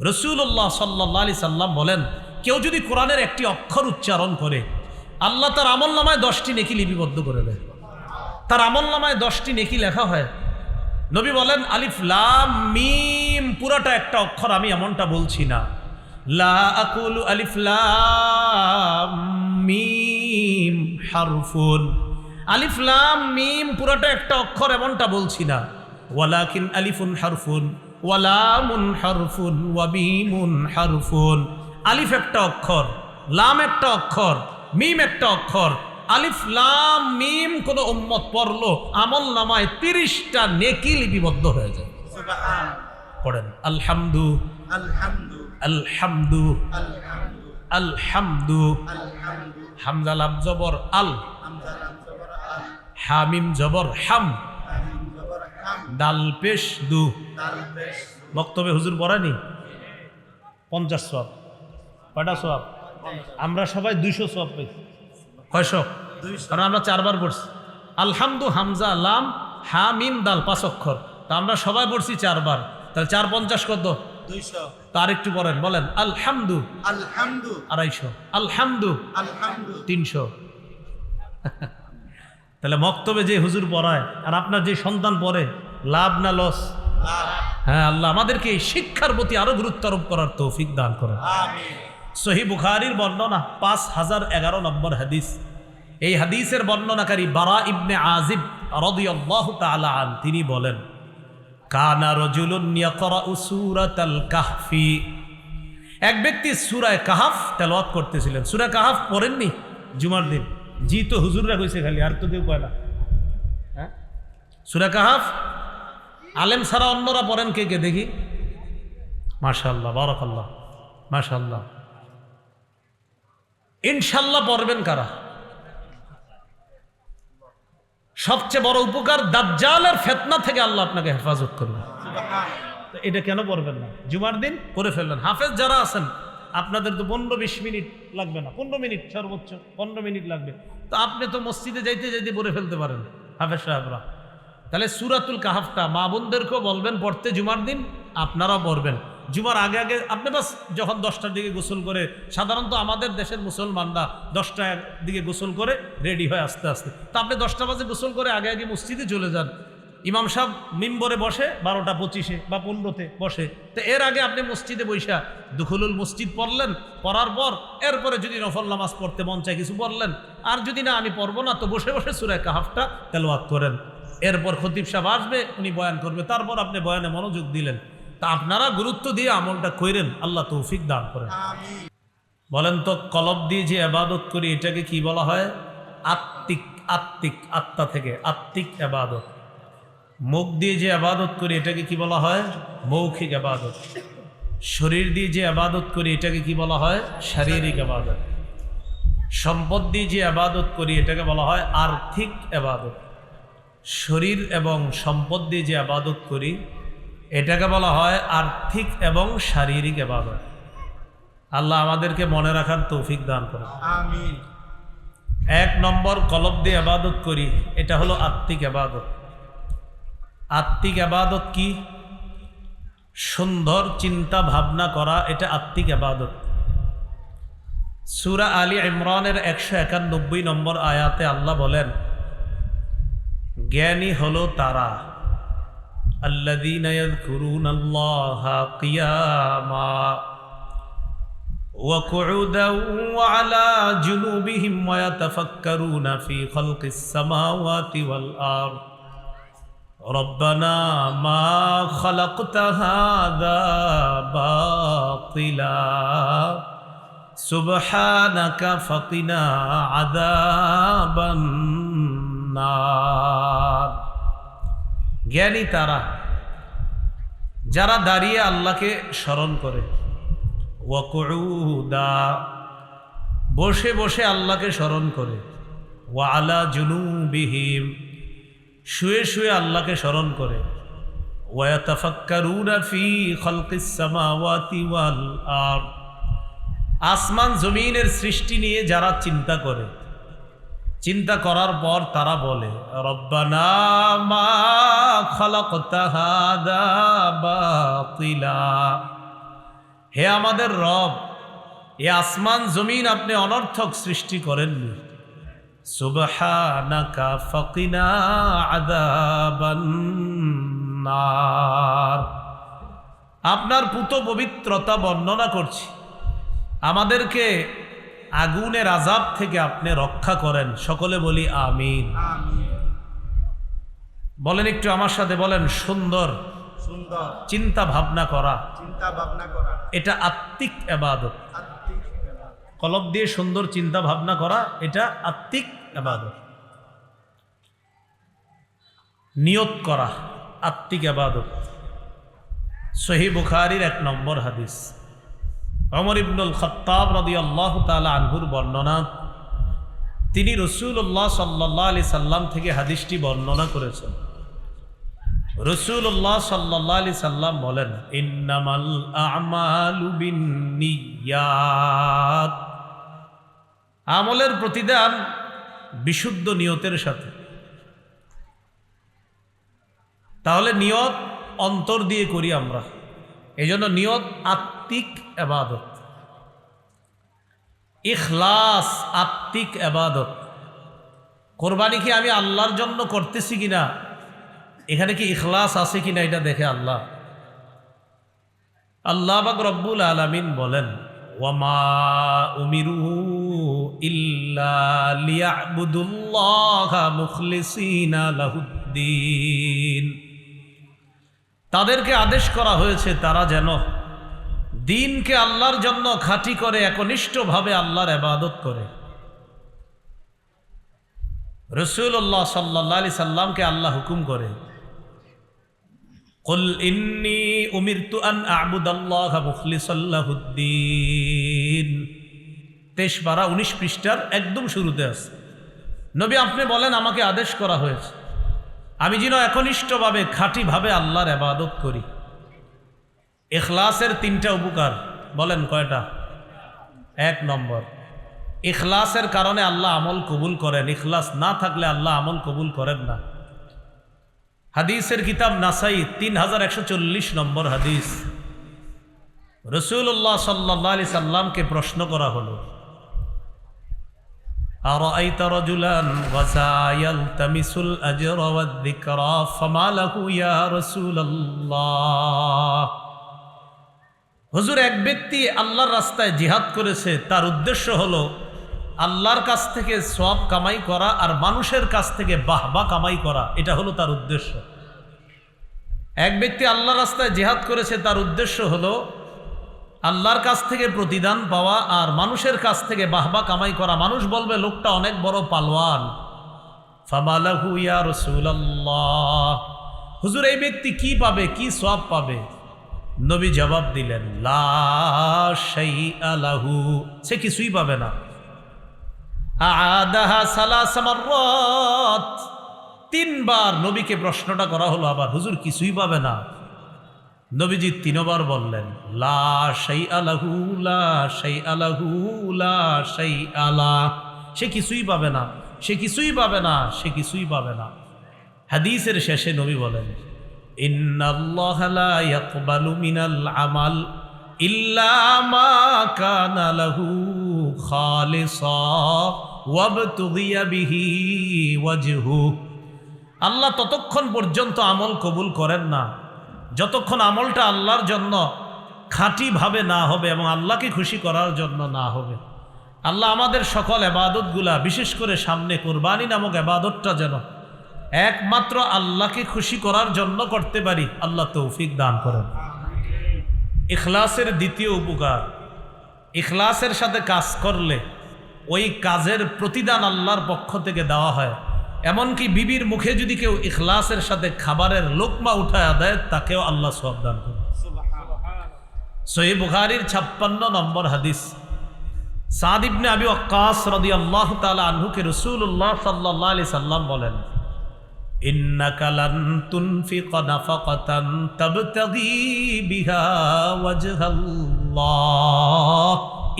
রাসূলুল্লাহ সাল্লাল্লাহু আলাইহি সাল্লাম বলেন, কেউ যদি কোরআনের একটি অক্ষর উচ্চারণ করে আল্লাহ তার আমলনামায় 10টি নেকি লিপিবদ্ধ করে দেয়। তার আমলনামায় 10টি নেকি লেখা হয়। নবী বলেন, আলিফ লাম মিম পুরাটা একটা অক্ষর, আমি এমনটা বলছি না। লা আকুলু আলিফ লাম মিম হারফুন, আলিফ লাম মিম পুরাটা একটা অক্ষর এমনটা বলছি না। ওয়ালাকিন আলিফুন হারফুন ওয়া লামুন হারফুন ওয়া মিমুন হারফুন। আলিফ একটা অক্ষর, লাম একটা অক্ষর, মিম একটা অক্ষর। আলিফ লাম মিম কোন উম্মত পড়লো আমল নামায় 30টা নেকি লিপিবদ্ধ হয়ে যায়। সুবহানাল্লাহ। পড়েন আলহামদু আলহামদু আলহামদু আলহামদু আলহামদু। আলহামদু। হামজা লাম জবর আল, হামজা লাম জবর আল, হামিম জবর হাম, হামিম জবর হাম, দাল পেশ দু। দাল পেশ বক্তব্যে হুজুর পড়ায়নি 50 সওয়াব। কয়টা সওয়াব? আমরা সবাই 200 সওয়াব পাই। কয়শো? 200। কারণ আমরা 4 বার পড়ছি আলহামদু, হামজা লাম হা মিম দাল 5 অক্ষর। তা আমরা সবাই পড়ছি 4 বার, তাহলে 4 50 কত? 200। তার একটু বলেন, বলেন আলহামদু আলহামদু 250, আলহামদু আলহামদু 300। তাহলে মক্তবে যে হুজুর পড়ায় আর আপনার যে সন্তান পড়ে, লাভ না লস? লাভ। হ্যাঁ, আল্লাহ আমাদেরকে এই শিক্ষার প্রতি আরো গুরুত্ব আরোপ করার তৌফিক দান করেন। আমিন। সহিহ বুখারীর বর্ণনা 5011 নম্বর হাদিস। এই হাদিসের বর্ণনাকারী বারা ইবনে আযিব রাদিয়াল্লাহু তাআলা আন, তিনি বলেন, কানা রাজুলুন ইয়াকরাউ সূরাতাল কাহফি। এক ব্যক্তি সূরা কাহফ তেলাওয়াত করতেছিলেন। সূরা কাহফ পড়েননি জুমার দিন? জি, তো হুজুররা কইছে খালি, আর তো কেউ কয় না। হ্যাঁ, সূরা কাহফ আলেম ছাড়া অন্যরা পড়েন কে কে দেখি? মাশাআল্লাহ, বারাকাল্লাহ, মাশাআল্লাহ। ইনশাল্লাহ পড়বেন কারা? সবচেয়ে বড় উপকার, দাজ্জালের ফিতনা থেকে আল্লাহ আপনাকে হেফাজত করবে। সুবহানাল্লাহ। এটা কেন পড়বেন না? জুমার দিন পড়ে ফেললেন। হাফেজ যারা আছেন আপনাদের তো 15-20 মিনিট লাগবে না, 15 মিনিট সর্বোচ্চ 15 মিনিট লাগবে। তো আপনি তো মসজিদে যাইতে যাইতে পড়ে ফেলতে পারেন হাফেজ সাহেবরা। তাহলে সূরাতুল কাহফটা মা বোনদেরকেও বলবেন পড়তে জুমার দিন, আপনারাও পড়বেন। জুমার আগে আগে আপনি বাস যখন 10টার দিকে গোসল করে, সাধারণত আমাদের দেশের মুসলমানরা 10টার দিকে গোসল করে রেডি হয় আস্তে আস্তে। তা আপনি 10টা বাজে গোসল করে আগে আগে মসজিদে চলে যান। ইমাম সাহেব মিম্বরে বসে 12টা 25 বা 15-তে বসে। তো এর আগে আপনি মসজিদে বৈশা দুখুলুল মসজিদ পড়লেন, পড়ার পর এরপরে যদি নফল নামাজ পড়তে মন চায় কিছু পড়লেন, আর যদি না আমি পড়বো না, তো বসে বসে সূরা কাহফটা তেলাওয়াত করেন। এরপর খতিব সাহেব আসবে, উনি বয়ান করবে, তারপর আপনি বয়ানে মনোযোগ দিলেন। তা আপনারা গুরুত্ব দিয়ে আমলটা করেন, আল্লাহ তৌফিক দান করেন। আমিন। বলেন তো, কলব দিয়ে যে ইবাদত করি এটাকে কি বলা হয়? আত্মিক। আত্মিক, আত্মা থেকে আত্মিক ইবাদত। মুখ দিয়ে যে ইবাদত করি এটাকে কি বলা হয়? মৌখিক ইবাদত। শরীর দিয়ে যে ইবাদত করি এটাকে কি বলা হয়? শারীরিক ইবাদত। সম্পদ দিয়ে যে ইবাদত করি এটাকে বলা হয় আর্থিক ইবাদত। শরীর এবং সম্পদ দিয়ে যে ইবাদত করি এটাকে বলা হয় আর্থিক এবং শারীরিক ইবাদত। আল্লাহ আমাদেরকে মনে রাখার তৌফিক দান করেন। আমিন। 1 নম্বর, কলব দিয়ে ইবাদত করি, এটা হলো আত্মিক ইবাদত। আত্মিক ইবাদত কি? সুন্দর চিন্তা ভাবনা করা, এটা আত্মিক ইবাদত। সূরা আলী ইমরানের 191 নম্বর আয়াতে আল্লাহ বলেন, জ্ঞানী হলো তারা আল্লাযীনা ইয়াযকুরুনাল্লাহা কিয়ামা ওয়া কুউদান ওয়া আলা জুনুবিহিম ওয়া ইয়াতাফাক্কারুনা ফি খালকিস সামাওয়াতি ওয়াল আরদ রব্বানা মা খালাকতা হাযা বাতিলা সুবহানাকা ফাকিনা আযাবান নার। জ্ঞানী তারা যারা দাঁড়িয়ে আল্লাহকে স্মরণ করে, ওয়া কুউদা বসে বসে আল্লাহকে স্মরণ করে, ওয়া আলা জুনুবিহিম শুয়ে শুয়ে আল্লাহকে স্মরণ করে, ওয়া ইয়াতাফাক্কারুনা ফি খালকিস সামাওয়াতি ওয়াল আরদ আসমান জমিনের সৃষ্টি নিয়ে যারা চিন্তা করে, চিন্তা করার পর তারা বলে, রব্বানা মা খালাকতা হাযা বাতিলা, হে আমাদের রব, এ আসমান জমিন আপনি অনর্থক সৃষ্টি করেননি। সুবহানাকা ফাকিনা আযাবান নার। আপনার পুত পবিত্রতা বর্ণনা করছি, আমাদেরকে আগুনের আযাব থেকে আপনি রক্ষা করেন। সকলে বলি আমিন। আমিন। বলেন একটু আমার সাথে, বলেন সুন্দর সুন্দর চিন্তা ভাবনা করা, চিন্তা ভাবনা করা, এটা আত্মিক ইবাদত। আত্মিক কলব দিয়ে সুন্দর চিন্তা ভাবনা করা, এটা আত্মিক ইবাদত। নিয়ত করা আত্মিক ইবাদত। সহিহ বুখারীর 1 নম্বর হাদিস, ওমর ইবনুল খাত্তাব রাদিয়াল্লাহু তাআলা আনহুর বর্ণনা। তিনি রাসূলুল্লাহ সাল্লাল্লাহু আলাইহি সাল্লাম থেকে হাদিসটি বর্ণনা করেছেন। রাসূলুল্লাহ সাল্লাল্লাহু আলাইহি সাল্লাম বলেন, ইন্নামাল আ'মালু বিন্নিয়াত। আমলের প্রতিদান বিশুদ্ধ নিয়তের সাথে। তাহলে নিয়ত অন্তর দিয়ে করি আমরা, এই জন্য নিয়ত আত্মিক ইবাদত। ইখলাস আত্মিক ইবাদত। কোরবানি কি আমি আল্লাহর জন্য করতেছি কিনা, এখানে কি ইখলাস আছে কিনা এটা দেখে আল্লাহ। আল্লাহ পাক রব্বুল আলামিন বলেন, ওয়ামা উমিরু ইল্লা লিয়াবুদুল্লাহা মুখলিসিনা লাহুদ্দিন। তাদেরকে আদেশ করা হয়েছে তারা যেন দিনকে আল্লাহর জন্য খাঁটি করে একনিষ্ঠভাবে আল্লাহর ইবাদত করে। রাসূলুল্লাহ সাল্লাল্লাহু আলাইহি সাল্লামকে আল্লাহ হুকুম করে, কুল ইন্নী উমিরতু আন আ'বুদাল্লাহা মুখলিসাল লাহুদ্দিন। 23 পারা 19 পৃষ্ঠার একদম শুরুতে আছে। নবী আপনি বলেন, আমাকে আদেশ করা হয়েছে আমি যেন একনিষ্ঠভাবে খাঁটিভাবে আল্লাহর ইবাদত করি। ইখলাসের 3টা উপকার, বলেন কয়টা? 1 নম্বর, ইখলাসের কারণে আল্লাহ আমল কবুল করেন। ইখলাস না থাকলে আল্লাহ আমল কবুল করেন না। হাদিসের কিতাব নাসাই 3140 নম্বর হাদিস। রাসূলুল্লাহ সাল্লাল্লাহু আলাইহি সাল্লামকে প্রশ্ন করা হলো, আরাআইতা রাজুলান ওয়াসা ইয়ালতামিসুল আজরা ওয়ায-যিকরা ফামা লাহু ইয়া রাসূলুল্লাহ। হুজুর, এক ব্যক্তি আল্লাহর রাস্তায় জিহাদ করেছে, তার উদ্দেশ্য হলো আল্লাহর কাছ থেকে সওয়াব কামাই করা আর মানুষের কাছ থেকে বাহবা কামাই করা, এটা হলো তার উদ্দেশ্য। এক ব্যক্তি আল্লাহর রাস্তায় জিহাদ করেছে, তার উদ্দেশ্য হলো আল্লাহর কাছ থেকে প্রতিদান পাওয়া আর মানুষের কাছ থেকে বাহবা কামাই করা। মানুষ বলবে লোকটা অনেক বড় পালোয়ান। ফামালাহু ইয়া রাসূলুল্লাহ, হুজুর এই ব্যক্তি কি পাবে, কি সওয়াব পাবে? নবী জবাব দিলেন, লা শাইআ লাহু, সে কিছুই পাবে না। আ'আদাহা সালাস মাররাত, 3 বার নবীকে প্রশ্নটা করা হলো আবার, হুজুর কিছুই পাবে না? নবীজি 3 বার বললেন, লা শাইআ লাহু, লা শাইআ লাহু, লা শাইআ লা। সে কিছুই পাবে না, সে কিছুই পাবে না, সে কিছুই পাবে না। হাদিসের শেষে নবী বলেন, ইন্নাল্লাহা লা ইয়াকবালু মিনাল আমাল ইল্লা মা কানা লাহু খালিসা ওয়াবতুগিয়া বিহি ওয়াজহু। আল্লাহ ততক্ষণ পর্যন্ত আমল কবুল করেন না যতক্ষণ আমলটা আল্লাহর জন্য খাঁটিভাবে না হবে এবং আল্লাহকে খুশি করার জন্য না হবে। আল্লাহ আমাদের সকল ইবাদতগুলা, বিশেষ করে সামনে কুরবানি নামক ইবাদতটা যেন একমাত্র আল্লাহকে খুশি করার জন্য করতে পারি, আল্লাহ তৌফিক দান করেন। ইখলাসের 2য় উপকার, ইখলাসের সাথে কাজ করলে ওই কাজের প্রতিদান আল্লাহর পক্ষ থেকে দেওয়া হয়। এমনকি বিবির মুখে যদি কেউ ইখলাসের সাথে খাবারের লোকমা উঠায় দেয়, তাকেও আল্লাহ সওয়াব দান করেন। সহিহ বুখারীর 56 নম্বর হাদিস, সাদ ইবনে আবি ওয়াক্কাস রাদিয়াল্লাহু তাআলা আনহুকে রাসূলুল্লাহ সাল্লাল্লাহু আলাইহি সাল্লাম বলেন, ইন্নাকা লান তুনফিকা নাফাকাতান তাবতাগী বিহা ওয়াজহাল্লাহ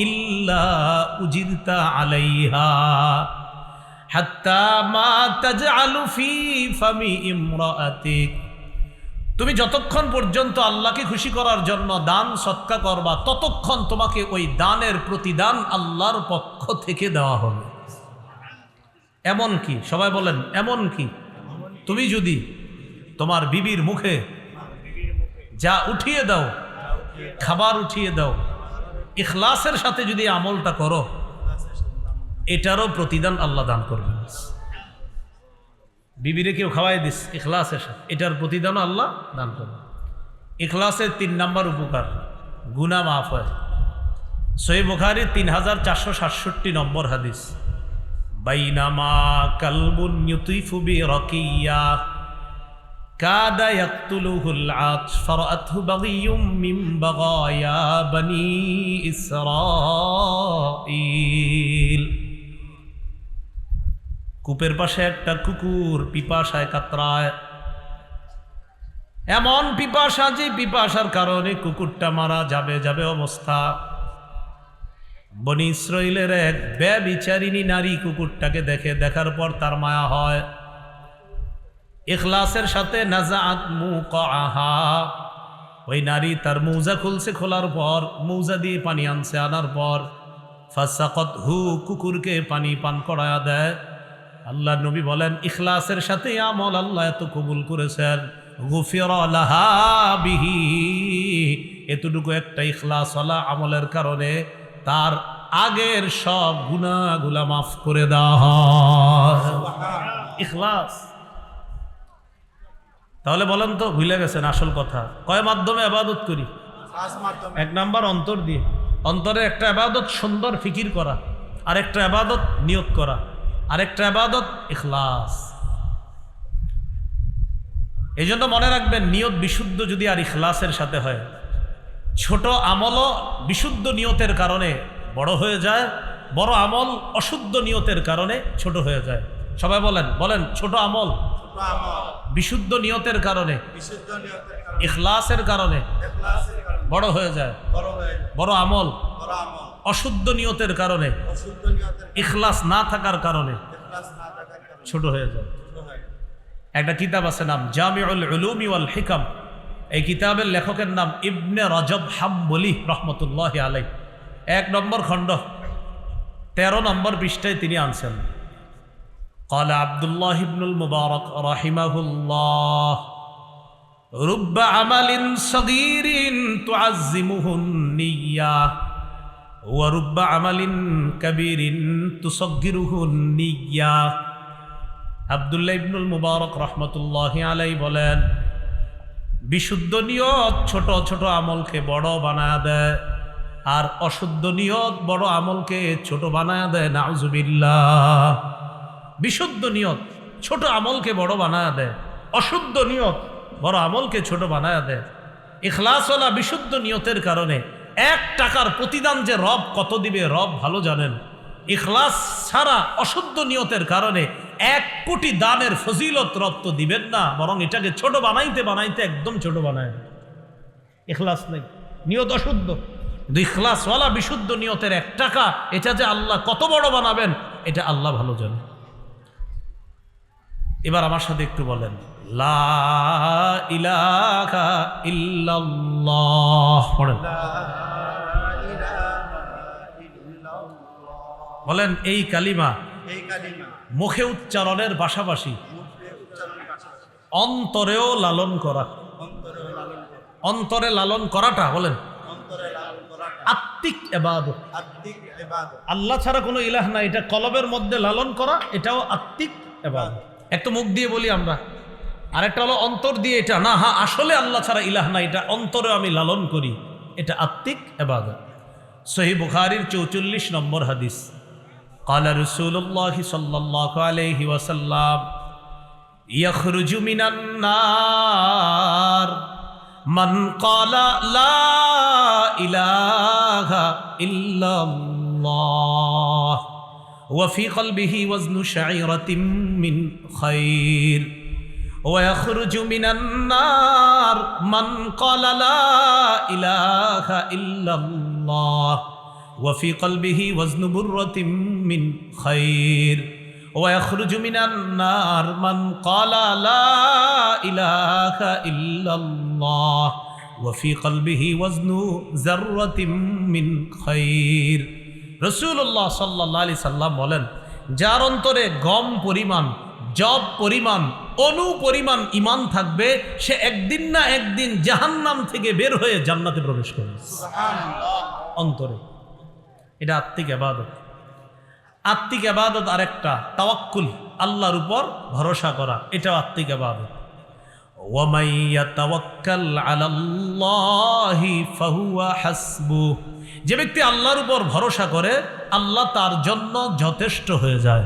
ইল্লা উজিরতা আলাইহা হাত্তা মা তাজআলু ফি ফামি ইমরাআতিক তুমি যতক্ষণ পর্যন্ত আল্লাহকে খুশি করার জন্য দান সৎকা করবা, ততক্ষণ তোমাকে ওই দানের প্রতিদান আল্লাহর পক্ষ থেকে দেওয়া হবে। এমন কি, সবাই বলেন এমন কি, তুমি যদি তোমার বিবির মুখে যা উঠিয়ে দাও, খাবার উঠিয়ে দাও, ইখলাসের সাথে যদি আমলটা করো, এটারও প্রতিদান আল্লাহ দান করবেন। বিবিরে কেউ খাওয়াই দিস ইখলাসের সাথে, এটার প্রতিদানও আল্লাহ দান করবেন। ইখলাসের ৩ নম্বর উপকার, গুনাহ মাফ হয়। সহিহ বুখারীর 3467 নম্বর হাদিস, বাইনামা কালবুন ইউতিফু বিরাকিয়া কাদা ইয়াকতুলুহুল আতশ ফারাআতহু বাগিয়ুম মিন বাগায়া বনি ইসরাঈল। কূপের পাশে একটা কুকুর পিপাসায় কাতরায়, এমন পিপাসা যে পিপাসার কারণে কুকুরটা মারা যাবে যাবে অবস্থা। বনি ইসরাইলের এক ব্যভিচারিণী নারী কুকুরটাকে দেখে, দেখার পর তার মায়া হয়। ইখলাসের সাথে নাজাআত মুকাআহা, ওই নারী তার মৌজা খুলছে, খোলার পর মৌজা দিয়ে পানি আনছে, আনার পর ফাসাকাতহু, কুকুরকে পানি পান করায়া দেয়। আল্লাহ নবী বলেন ইখলাসের সাথে আমল আল্লাহ এত কবুল করেছেন, গুফিরা লাহা বিহি, এতটুকু একটা ইখলাসওয়ালা আমলের কারণে তার আগের সব গুনাহগুলো মাফ করে দেওয়া হয়। ইখলাস। তাহলে বলেন তো, ভুলে গেছেন আসল কথা। কয় মাধ্যমে ইবাদত করি? 5 মাধ্যমে। 1 নাম্বার অন্তর দিয়ে। অন্তরে একটা ইবাদত সুন্দর ফিকির করা, আরেকটা ইবাদত নিয়ত করা, আরেকটা ইবাদত ইখলাস। এই জন্য মনে রাখবেন, নিয়ত বিশুদ্ধ যদি আর ইখলাসের সাথে হয়, ছোট আমলও বিশুদ্ধ নিয়তের কারণে বড় হয়ে যায়, বড় আমল অশুদ্ধ নিয়তের কারণে ছোট হয়ে যায়। সবাই বলেন বলেন, ছোট আমল ছোট আমল বিশুদ্ধ নিয়তের কারণে, বিশুদ্ধ নিয়তের কারণে, ইখলাসের কারণে ইখলাসের কারণে বড় হয়ে যায়। বড় হয়ে যায়। বড় আমল বড় আমল অশুদ্ধ নিয়তের কারণে, অশুদ্ধ নিয়তের কারণে, ইখলাস না থাকার কারণে ইখলাস না থাকার কারণে ছোট হয়ে যায়। ছোট হয়ে যায়। একটা কিতাব আছে নাম জামিউল উলুমি ওয়াল হিকাম। এই কিতাবের লেখকের নাম ইবনে রজব হাম্বলি রহমতুল্লাহি আলাইহি। 1 নম্বর খণ্ড 13 নম্বর পৃষ্ঠায় তিনি আনছেন, قال عبد الله بن المبارك رحمه الله رب عمل صغير تعزمه النية ورب عمل كبير تصغره النية। আব্দুল্লাহ ইবনুল মুবারক রহমতুল্লাহি আলাইহি বলেন, বিশুদ্ধ নিয়ত ছোট ছোট আমলকে বড় বানায় দেয়, আর অশুদ্ধ নিয়ত বড় আমলকে ছোট বানায় দেয়। নাউজুবিল্লাহ। বিশুদ্ধ নিয়ত ছোট আমলকে বড় বানায় দেয়, অশুদ্ধ নিয়ত বড় আমলকে ছোট বানায় দেয়। ইখলাসওয়ালা বিশুদ্ধ নিয়তের কারণে 1 টাকার প্রতিদান যে রব কত দিবে রব ভালো জানেন। ইখলাস ছাড়া অশুদ্ধ নিয়তের কারণে 1 কোটি দানের ফজিলত রব তো দিবেন না, বরং এটাকে ছোট বানাইতে বানাইতে একদম ছোট বানায়। ইখলাস নেই, নিয়ত অশুদ্ধ। কিন্তু ইখলাসওয়ালা বিশুদ্ধ নিয়তের 1 টাকা, এটা যে আল্লাহ কত বড় বানাবেন এটা আল্লাহ ভালো জানেন। এবার আমার সাথে একটু বলেন, লা ইলাহা ইল্লাল্লাহ পড়েন। লা ইলাহা ইল্লাল্লাহ। বলেন এই কালিমা এই কালিমা মুখে উচ্চারণের পাশাপাশি মুখে উচ্চারণের পাশাপাশি অন্তরেও লালন করা। অন্তরে লালন করা। অন্তরে লালন করাটা বলেন অন্তরে লালন করাটা আত্মিক ইবাদত। আত্মিক ইবাদত। আল্লাহ ছাড়া কোনো ইলাহ নাই, এটা কলবের মধ্যে লালন করা, এটাও আত্মিক ইবাদত। একটা মুখ দিয়ে বলি আমরা, আরেকটা হলো অন্তর দিয়ে, এটা না হ্যাঁ আসলে আল্লাহ ছাড়া ইলাহ নাই, এটা অন্তরে আমি লালন করি, এটা আত্মিক ইবাদত। সহিহ বুখারীর 44 নম্বর হাদিস, قال رسول الله صلى الله عليه وسلم يخرج من النار من قال لا إله إلا الله وفي قلبه وزن شعيرة من خير ويخرج من النار من قال لا إله إلا الله وفي قلبه وزن برة من خير ওয়াখরুজু মিনান নার মান ক্বালা লা ইলাহা ইল্লাল্লাহ ওয়া ফি কলবিহি ওয়াজনু যাররাতিন মিন খায়র। রাসূলুল্লাহ সাল্লাল্লাহু আলাইহি সাল্লাম বলেন, যার অন্তরে গম পরিমাণ, জব পরিমাণ, অনু পরিমাণ ঈমান থাকবে, সে একদিন না একদিন জাহান্নাম থেকে বের হয়ে জান্নাতে প্রবেশ করবে। সুবহানাল্লাহ। অন্তরে, এটা আত্মিক ইবাদত। আত্মিক ইবাদত আরেকটা তাওয়াক্কুল, আল্লাহর উপর ভরসা করা, এটাও আত্মিক ইবাদত। ওয়ামান ইয়াতাওয়াক্কাল আলাল্লাহি ফাহুয়া হাসবুহ, যে ব্যক্তি আল্লাহর উপর ভরসা করে আল্লাহ তার জন্য যথেষ্ট হয়ে যায়।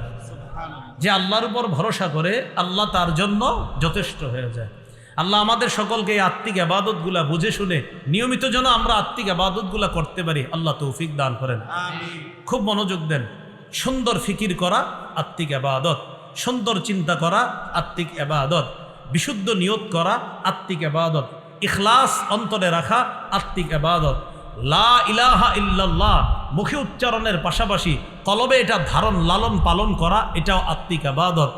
যে আল্লাহর উপর ভরসা করে আল্লাহ তার জন্য যথেষ্ট হয়ে যায়। আল্লাহ আমাদের সকলকে এই আত্মিক ইবাদতগুলা বুঝে শুনে নিয়মিত যেন আমরা আত্মিক ইবাদতগুলা করতে পারি, আল্লাহ তৌফিক দান করেন। আমিন। খুব মনোযোগ দেন। সুন্দর ফিকির করা আত্মিক ইবাদত, সুন্দর চিন্তা করা আত্মিক ইবাদত, বিশুদ্ধ নিয়ত করা আত্মিক ইবাদত, ইখলাস অন্তরে রাখা আত্মিক ইবাদত, লা ইলাহা ইল্লাল্লাহ মুখে উচ্চারণের পাশাপাশি কলবে এটা ধারণ লালন পালন করা, এটাও আত্মিক ইবাদত।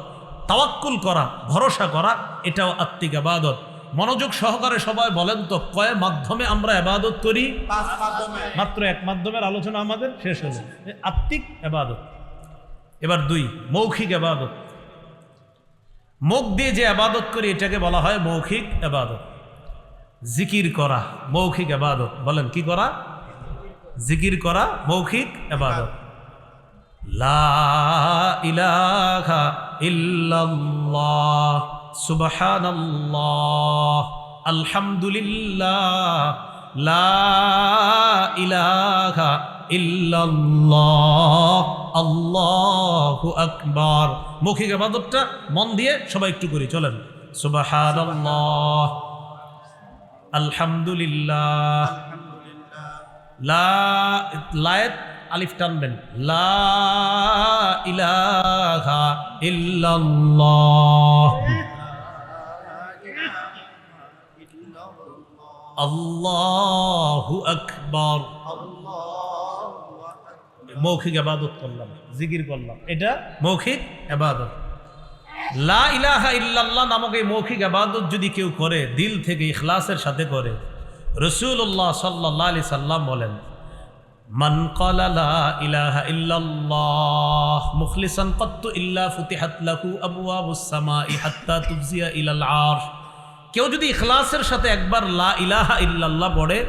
তাওয়াক্কুল করা, ভরসা করা, এটাও আত্মিক ইবাদত। মনোযোগ সহকারে সবাই বলেন তো, কয় মাধ্যমে আমরা ইবাদত করি? 5 মাধ্যমে। মাত্র এক মাধ্যমের আলোচনা আমাদের শেষ হলো, আত্মিক ইবাদত। এবার 2, মৌখিক ইবাদত। মুখ দিয়ে যে ইবাদত করি এটাকে বলা হয় মৌখিক ইবাদত। জিকির করা মৌখিক ইবাদত। বলেন কি করা? জিকির করা মৌখিক ইবাদত। লা ইলাহা ইল্লাল্লাহ সুবহানাল্লাহ আলহামদুলিল্লাহ লা ইলাহা ইল্লাল্লাহ আল্লাহু আকবার। মৌখিক ইবাদতটা মন দিয়ে সবাই একটু করি, চলেন। সুবহানাল্লাহ আলহামদুলিল্লাহ, লা লায়েত আলিফ টানবেন, লা ইলাহা ইল্লাল্লাহ আল্লাহু আকবার। মৌখিক ইবাদত করলাম, জিকির করলাম, এটা মৌখিক ইবাদত। লা ইলাহা ইল্লাল্লাহ নামক এই মৌখিক ইবাদত যদি কেউ করে, দিল থেকে ইখলাসের সাথে করে, রাসূলুল্লাহ সাল্লাল্লাহু আলাইহি সাল্লাম বলেন, মান ক্বালা লা ইলাহা ইল্লাল্লাহ মুখলিসান কাত্তু ইল্লা ফুতিহাত লাহু আবওয়াবুস সামাই হাত্তা তুফজিয়া ইলাল আরশ। কেউ যদি ইখলাসের সাথে একবার লা ইলাহা ইল্লাল্লাহ পড়ে,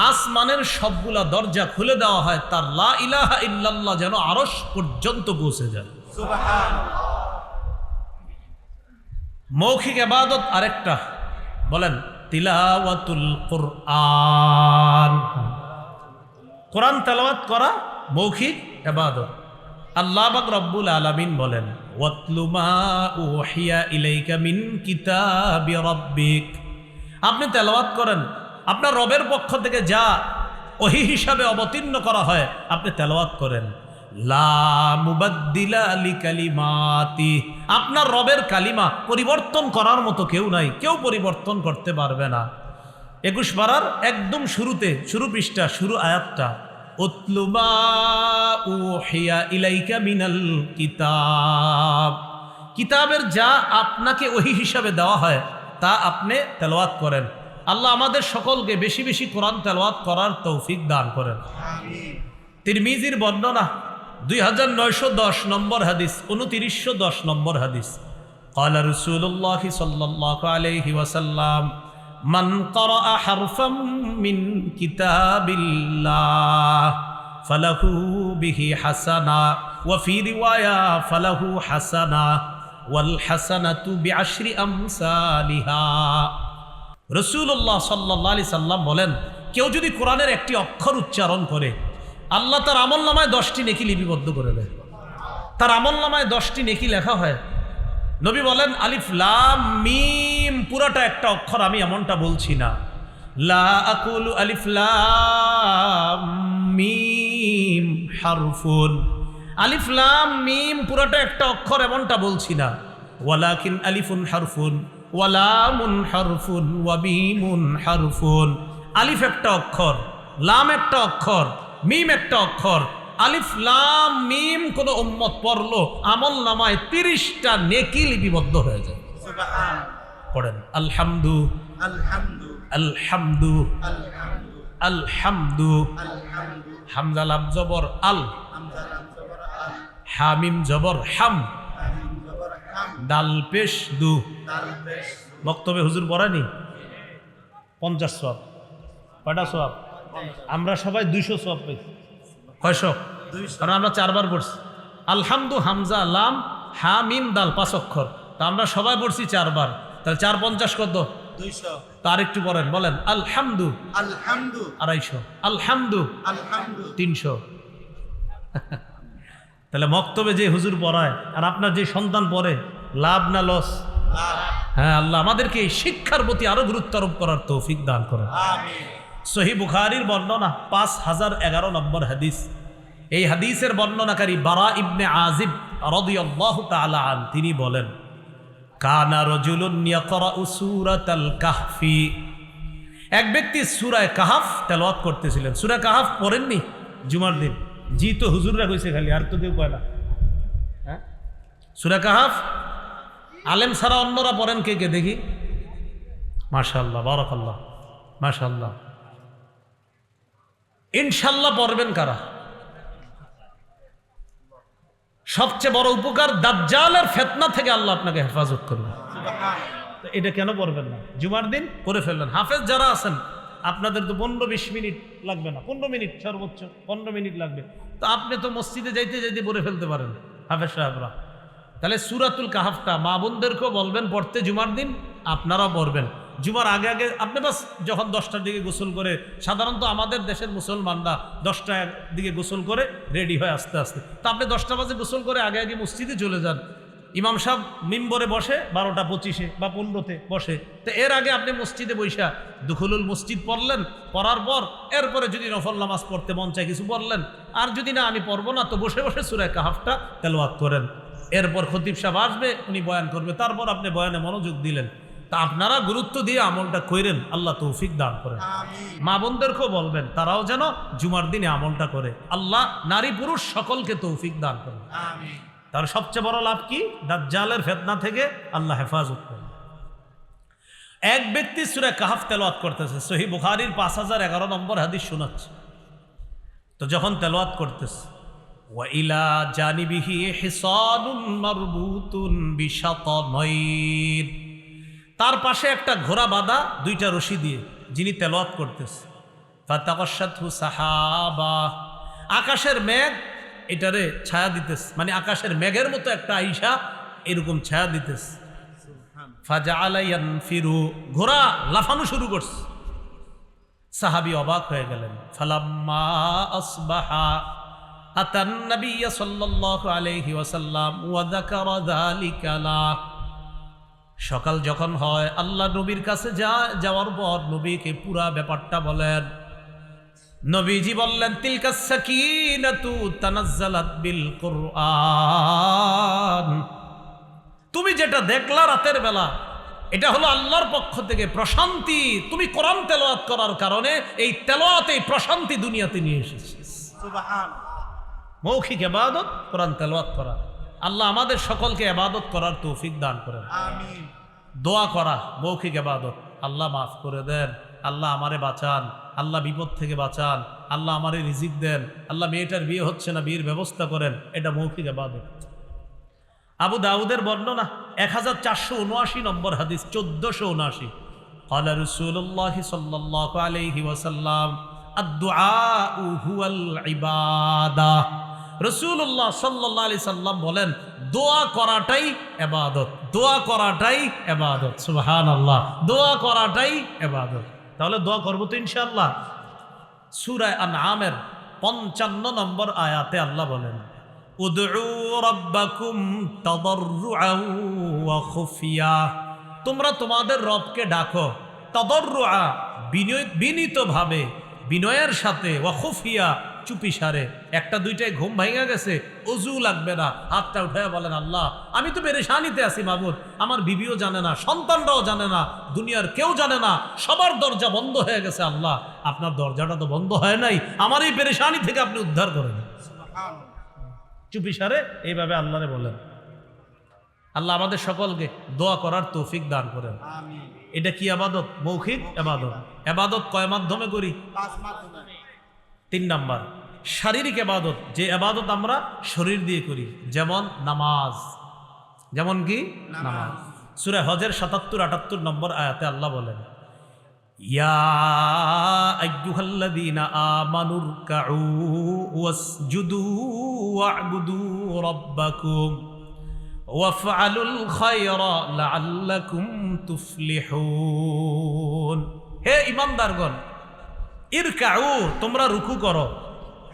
আসমানের সবগুলা দরজা খুলে দেওয়া হয়, তার লা ইলাহা ইল্লাল্লাহ যেন আরশ পর্যন্ত পৌঁছে যায়। সুবহানাল্লাহ। মৌখিক ইবাদত আরেকটা, বলেন তিলাওয়াতুল কুরআন। কোরআন তেলাওয়াত করা মৌখিক ইবাদত। আল্লাহ পাক রব্বুল আলামিন বলেন, ওয়াতলু মা উহিয়া ইলাইকা মিন কিতাবি রাব্বিক। আপনি তেলাওয়াত করেন, আপনার রবের পক্ষ থেকে যা ওহী হিসাবে অবতীর্ণ করা হয় আপনি তেলাওয়াত করেন। লা মুবাদ্দিলা লিকালিমাতি, আপনার রবের কালিমা পরিবর্তন করার মতো কেউ নাই, কেউ পরিবর্তন করতে পারবে না। 21 পারার একদম শুরুতে, শুরু পৃষ্ঠা, শুরু আয়াতটা, উতলু মা উহিয়া ইলাইকা মিনাল কিতাব। কিতাবের যা আপনাকে ওহী হিসাবে দেওয়া হয় তা আপনি তেলাওয়াত করেন। আল্লাহ আমাদের সকলকে বেশি বেশি কোরআন তেলাওয়াত করার তৌফিক দান করেন। আমিন। তিরমিজির বর্ণনা 2910 নম্বর হাদিস, 2910 নম্বর হাদিস, قال رسول الله صلى الله عليه وسلم من قرأ حرفا من كتاب الله فله به حسنة وفي رواية فله حسنة والحسنة بعشر أمثالها। রাসূলুল্লাহ সাল্লাল্লাহু আলাইহি সাল্লাম বলেন, কেউ যদি কোরআনের একটি অক্ষর উচ্চারণ করে আল্লাহ তার আমলনামায় 10টি নেকি লিপিবদ্ধ করে দেয়। তার আমলনামায় 10টি নেকি লেখা হয়। নবী বলেন, আলিফ লাম মিম পুরাটা একটা অক্ষর, আমি এমনটা বলছি না। লা আকুলু আলিফ লাম মিম হারফুন, আলিফ লাম মিম পুরাটা একটা অক্ষর এমনটা বলছি না। ওয়ালাকিন আলিফুন হারফুন ওয়া লামুন হারফুন ওয়া মিমুন হারফুন। আলিফ একটা অক্ষর, লাম একটা অক্ষর, মিম একটা অক্ষর, আলিফ লাম মিম কোন উম্মত পড়লো আমল নামায় 30টা নেকি লিপিবদ্ধ হয়ে যায়। সুবহান পড়েন আলহামদু আলহামদু আলহামদু আলহামদু আলহামদু। আলহামদু হামজা লাম জবর আল, হামজা লাম জবর আল হামিম জবর হাম, হামিম জবর হাম দাল পেশ দু। দাল পেশ বক্তব্যে হুজুর পড়ায়নি 50 সওয়াব। কয়টা সওয়াব? আমরা সবাই 200 সওয়াব পাইছি। কয়শো? 200 কারণ আমরা 4 বার পড়ছি আলহামদু, হামজা লাম হা মিম দাল 5 অক্ষর, তা আমরা সবাই পড়ছি 4 বার, তাহলে 4 50 কত? 200 তার একটু পড়েন, বলেন আলহামদু আলহামদু 250, আলহামদু আলহামদু 300। তাহলে মক্তবে যে হুজুর পড়ায় আর আপনার যে সন্তান পড়ে, লাভ না লস? লাভ। হ্যাঁ, আল্লাহ আমাদেরকে এই শিক্ষার প্রতি আরো গুরুত্ব আরোপ করার তৌফিক দান করেন। আমিন। সহিহ বুখারীর বর্ণনা 5011 নম্বর হাদিস। এই হাদিসের বর্ণনাকারী বারা ইবনে আযিব রাদিয়াল্লাহু তাআলা আন, তিনি বলেন কানা রাজুলুন ইয়াকরাউ সূরাতাল কাহফি, এক ব্যক্তি সূরা কাহফ তেলাওয়াত করতেছিলেন। সূরা কাহফ পড়েননি জুমার দিন? জি তো হুজুররা কইছে খালি, আর তো কেউ কয় না। হ্যাঁ, সূরা কাহফ আলেম ছাড়া অন্যরা পড়েন কে কে দেখি? মাশাআল্লাহ, বারাকাল্লাহ, মাশাআল্লাহ। ইনশাল্লাহ পড়বেন কারা? সবচেয়ে বড় উপকার, দাজ্জালের ফিতনা থেকে আল্লাহ আপনাকে হেফাজত করবে। সুবহান তো এটা কেন পড়বেন না? জুমার দিন করে ফেললেন। হাফেজ যারা আছেন আপনাদের তো 15-20 মিনিট লাগবে না, 15 মিনিট সর্বোচ্চ 15 মিনিট লাগবে। তো আপনি তো মসজিদে যাইতে যাইতে পড়ে ফেলতে পারেন হাফেজ সাহেবরা। তাহলে সূরাতুল কাহফটা মা বোনদেরকেও বলবেন পড়তে জুমার দিন, আপনারাও পড়বেন। জুমার আগে আগে আপনি বাস যখন 10টার দিকে গোসল করে, সাধারণত আমাদের দেশের মুসলমানরা 10টার দিকে গোসল করে রেডি হয় আস্তে আস্তে, তো আপনি 10টা বাজে গোসল করে আগে আগে মসজিদে চলে যান। ইমাম সাহেব মিম্বরে বসে 12টা 25 বা 15-তে বসে, তো এর আগে আপনি মসজিদে বৈশা দুখুলুল মসজিদ পড়লেন, পড়ার পর এরপরে যদি নফল নামাজ পড়তে মন চায় কিছু পড়লেন, আর যদি না আমি পড়বো না তো বসে বসে সূরা কাহফটা তেলাওয়াত করেন। এরপর খতিব সাহেব আসবে, উনি বয়ান করবে, তারপর আপনি বয়ানে মনোযোগ দিলেন। তা আপনারা গুরুত্ব দিয়ে আমলটা করেন, আল্লাহ তৌফিক দান করেন। আমিন। মা বোনদেরকেও বলবেন তারাও যেন জুমার দিনে আমলটা করে, আল্লাহ নারী পুরুষ সকলকে তৌফিক দান করেন। আমিন। তার সবচেয়ে বড় লাভ কি? দাজ্জালের ফিতনা থেকে আল্লাহ হেফাজত করেন। এক ব্যক্তি সূরা কাহফ তেলাওয়াত করতেছে, সহিহ বুখারীর 5011 নম্বর হাদিস শোনাচ্ছে। তো যখন তেলাওয়াত করতেছে, ওয়া ইলা জানিবিহি হিসানুন মারবুতুন বিশাতামাইন, তার পাশে একটা ঘোড়া বাঁধা 2টা রশি দিয়ে, যিনি তেলাওয়াত করতেছে। ফাতাকাশাতহু সাহাবা, আকাশের মেঘ এটারে ছায়া দিতেছে, মানে আকাশের মেঘের মতো একটা আইসা এরকম ছায়া দিতেছে। সুবহান ফাজাআলা ইয়ানফিরু, ঘোড়া লাফানো শুরু করছে। সাহাবী অবাক হয়ে গেলেন। ফালাম্মা আসবাহা আতান নবিয়্য সাল্লাল্লাহু আলাইহি ওয়াসাল্লাম ওয়া যাকারা যালিকা লা, সকাল যখন হয় আল্লাহ নবীর কাছে যাওয়ার পর নবীকে পুরা ব্যাপারটা বলেন। নবীজি বললেন তিলকা সাকিনাতু তানাজ্জালাত বিল কুরআন, তুমি যেটা দেখলা রাতের বেলা এটা হলো আল্লাহর পক্ষ থেকে প্রশান্তি। তুমি কোরআন তেলাওয়াত করার কারণে এই তেলাওয়াতে প্রশান্তি দুনিয়াতে নিয়ে এসেছে। সুবহান মৌখিক ইবাদত কোরআন তেলাওয়াত করা। আল্লাহ আমাদের সকলকে ইবাদত করার তৌফিক দান করেন। আমিন। দোয়া করা মৌখিক ইবাদত, আল্লাহ মাফ করে দেন, আল্লাহ আমারে বাঁচান, আল্লাহ বিপদ থেকে বাঁচান, আল্লাহ আমারে রিজিক দেন, আল্লাহ মেয়েটার বিয়ে হচ্ছে না বিয়ের ব্যবস্থা করেন, এটা মৌখিক ইবাদত। আবু দাউদের বর্ণনা 1479 নম্বর হাদিস, 1479। قال رسول الله صلى الله عليه وسلم الدعاء هو العبادة, রাসূলুল্লাহ সাল্লাল্লাহু আলাইহি সাল্লাম বলেন দোয়া করাটাই ইবাদত, দোয়া করাটাই ইবাদত। সুবহানাল্লাহ, দোয়া করাটাই ইবাদত। তাহলে দোয়া করব তো ইনশাআল্লাহ। সূরা আনআমের 55 নম্বর আয়াতে আল্লাহ বলেন উদউ রাব্বাকুম তাদাররুআন ওয়া খুফিয়া, তোমরা তোমাদের রবকে ডাকো তাদাররুআ, বিনীতভাবে, বিনয়ের সাথে, ওয়া খুফিয়া, চুপিসারে। একটা দুইটায় ঘুম ভাঙা গেছে, অজু লাগবে না, হাতটা উঠায় বলেন আল্লাহ আমি তো পেরেশানিতে আছি মাবুদ, আমার বিবিও জানে না, সন্তানরাও জানে না, দুনিয়ার কেউ জানে না, সবার দরজা বন্ধ হয়ে গেছে। আল্লাহ আপনার দরজাটা তো বন্ধ হয় নাই, আমার এই পেরেশানি থেকে আপনি উদ্ধার করেন। চুপিসারে এইভাবে আল্লাহরে বলেন। আল্লাহ আমাদের সকলকে দোয়া করার তৌফিক দান করেন। আমিন। এটা কি আবাদত? মৌখিক আবাদত। আবাদত কয় মাধ্যমে করি? 5 মাধ্যমে। 3 নাম্বার শারীরিক আবাদত, যে আবাদত আমরা শরীর দিয়ে করি, যেমন নামাজ। যেমন কি? নামাজ। সূরা হজের 77-78 নম্বর আয়াতে আল্লাহ বলেন, ইয়া আইয়ুহাল্লাযীনা আমানুরকাউ ওয়াসজুদু ওয়া'বুদু রাব্বাকুম ওয়াফআলুল খায়রা লাআল্লাকুম তুফলিহুন। হে ঈমানদারগণ, ইরকাউ, তোমরা রুকু করো,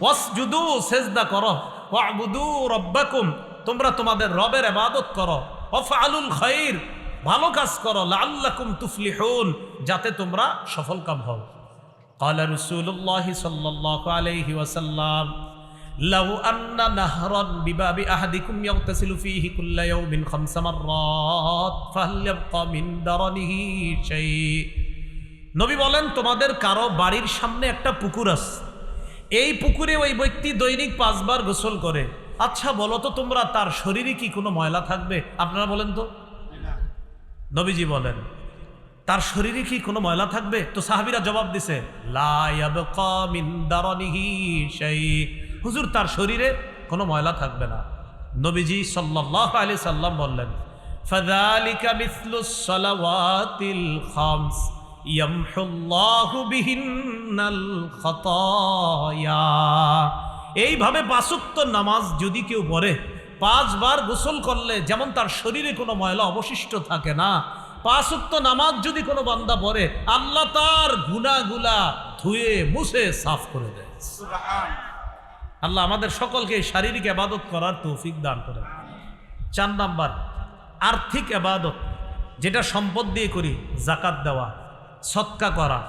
ওয়াসজুদু, সিজদা করো, ওয়া'বুদু রাব্বাকুম, তোমরা তোমাদের রবের ইবাদত করো, ওয়াফআলুল খায়র, ভালো কাজ করো, লাআল্লাকুম তুফলিহুন, যাতে তোমরা সফলকাম হও। ক্বালা রাসূলুল্লাহি সাল্লাল্লাহু আলাইহি ওয়াসাল্লাম, লাউ আন্না নাহরান বিবাবি আহাদিকুম ইয়াগতাসিলু ফীহি কুল্লা ইয়াউমিন 5 মাররাত ফাহাল ইয়াবকা মিন দারানিহি শাই। নবী বলেন, তোমাদের কারো বাড়ির সামনে একটা পুকুর আছে, এই পুকুরে ওই ব্যক্তি দৈনিক 5 বার গোসল করে। আচ্ছা বলো তো তোমরা, তার শরীরে কি কোনো ময়লা থাকবে? আপনারা বলেন তো। নবীজি বলেন, তার শরীরে কি কোনো ময়লা থাকবে? তো সাহাবীরা জবাব দিছে, লা ইয়াবকা মিন দারানিহি শাই। হুজুর, তার শরীরে কোনো ময়লা থাকবে না। নবীজি সাল্লাল্লাহু আলাইহি সাল্লাম বললেন, ফাযালিকা মিসলুস সালাওয়াতিল খামস ইয়ামহুল্লাহু বিহিন্নাল খাতায়া। এইভাবে 5 ওয়াক্ত নামাজ যদি কেউ পড়ে, 5 বার গোসল করলে যেমন তার শরীরে কোনো ময়লা অবশিষ্ট থাকে না, 5 ওয়াক্ত নামাজ যদি কোনো বান্দা পড়ে, আল্লাহ তার গুনাহগুলা ধুয়ে মুছে সাফ করে দেয়। সুবহান। আল্লাহ আমাদের সকলকে এই শারীরিক ইবাদত করার তৌফিক দান করেন। 4 নাম্বার আর্থিক ইবাদত, যেটা সম্পদ দিয়ে করি, যাকাত দেওয়া, সদকা করা,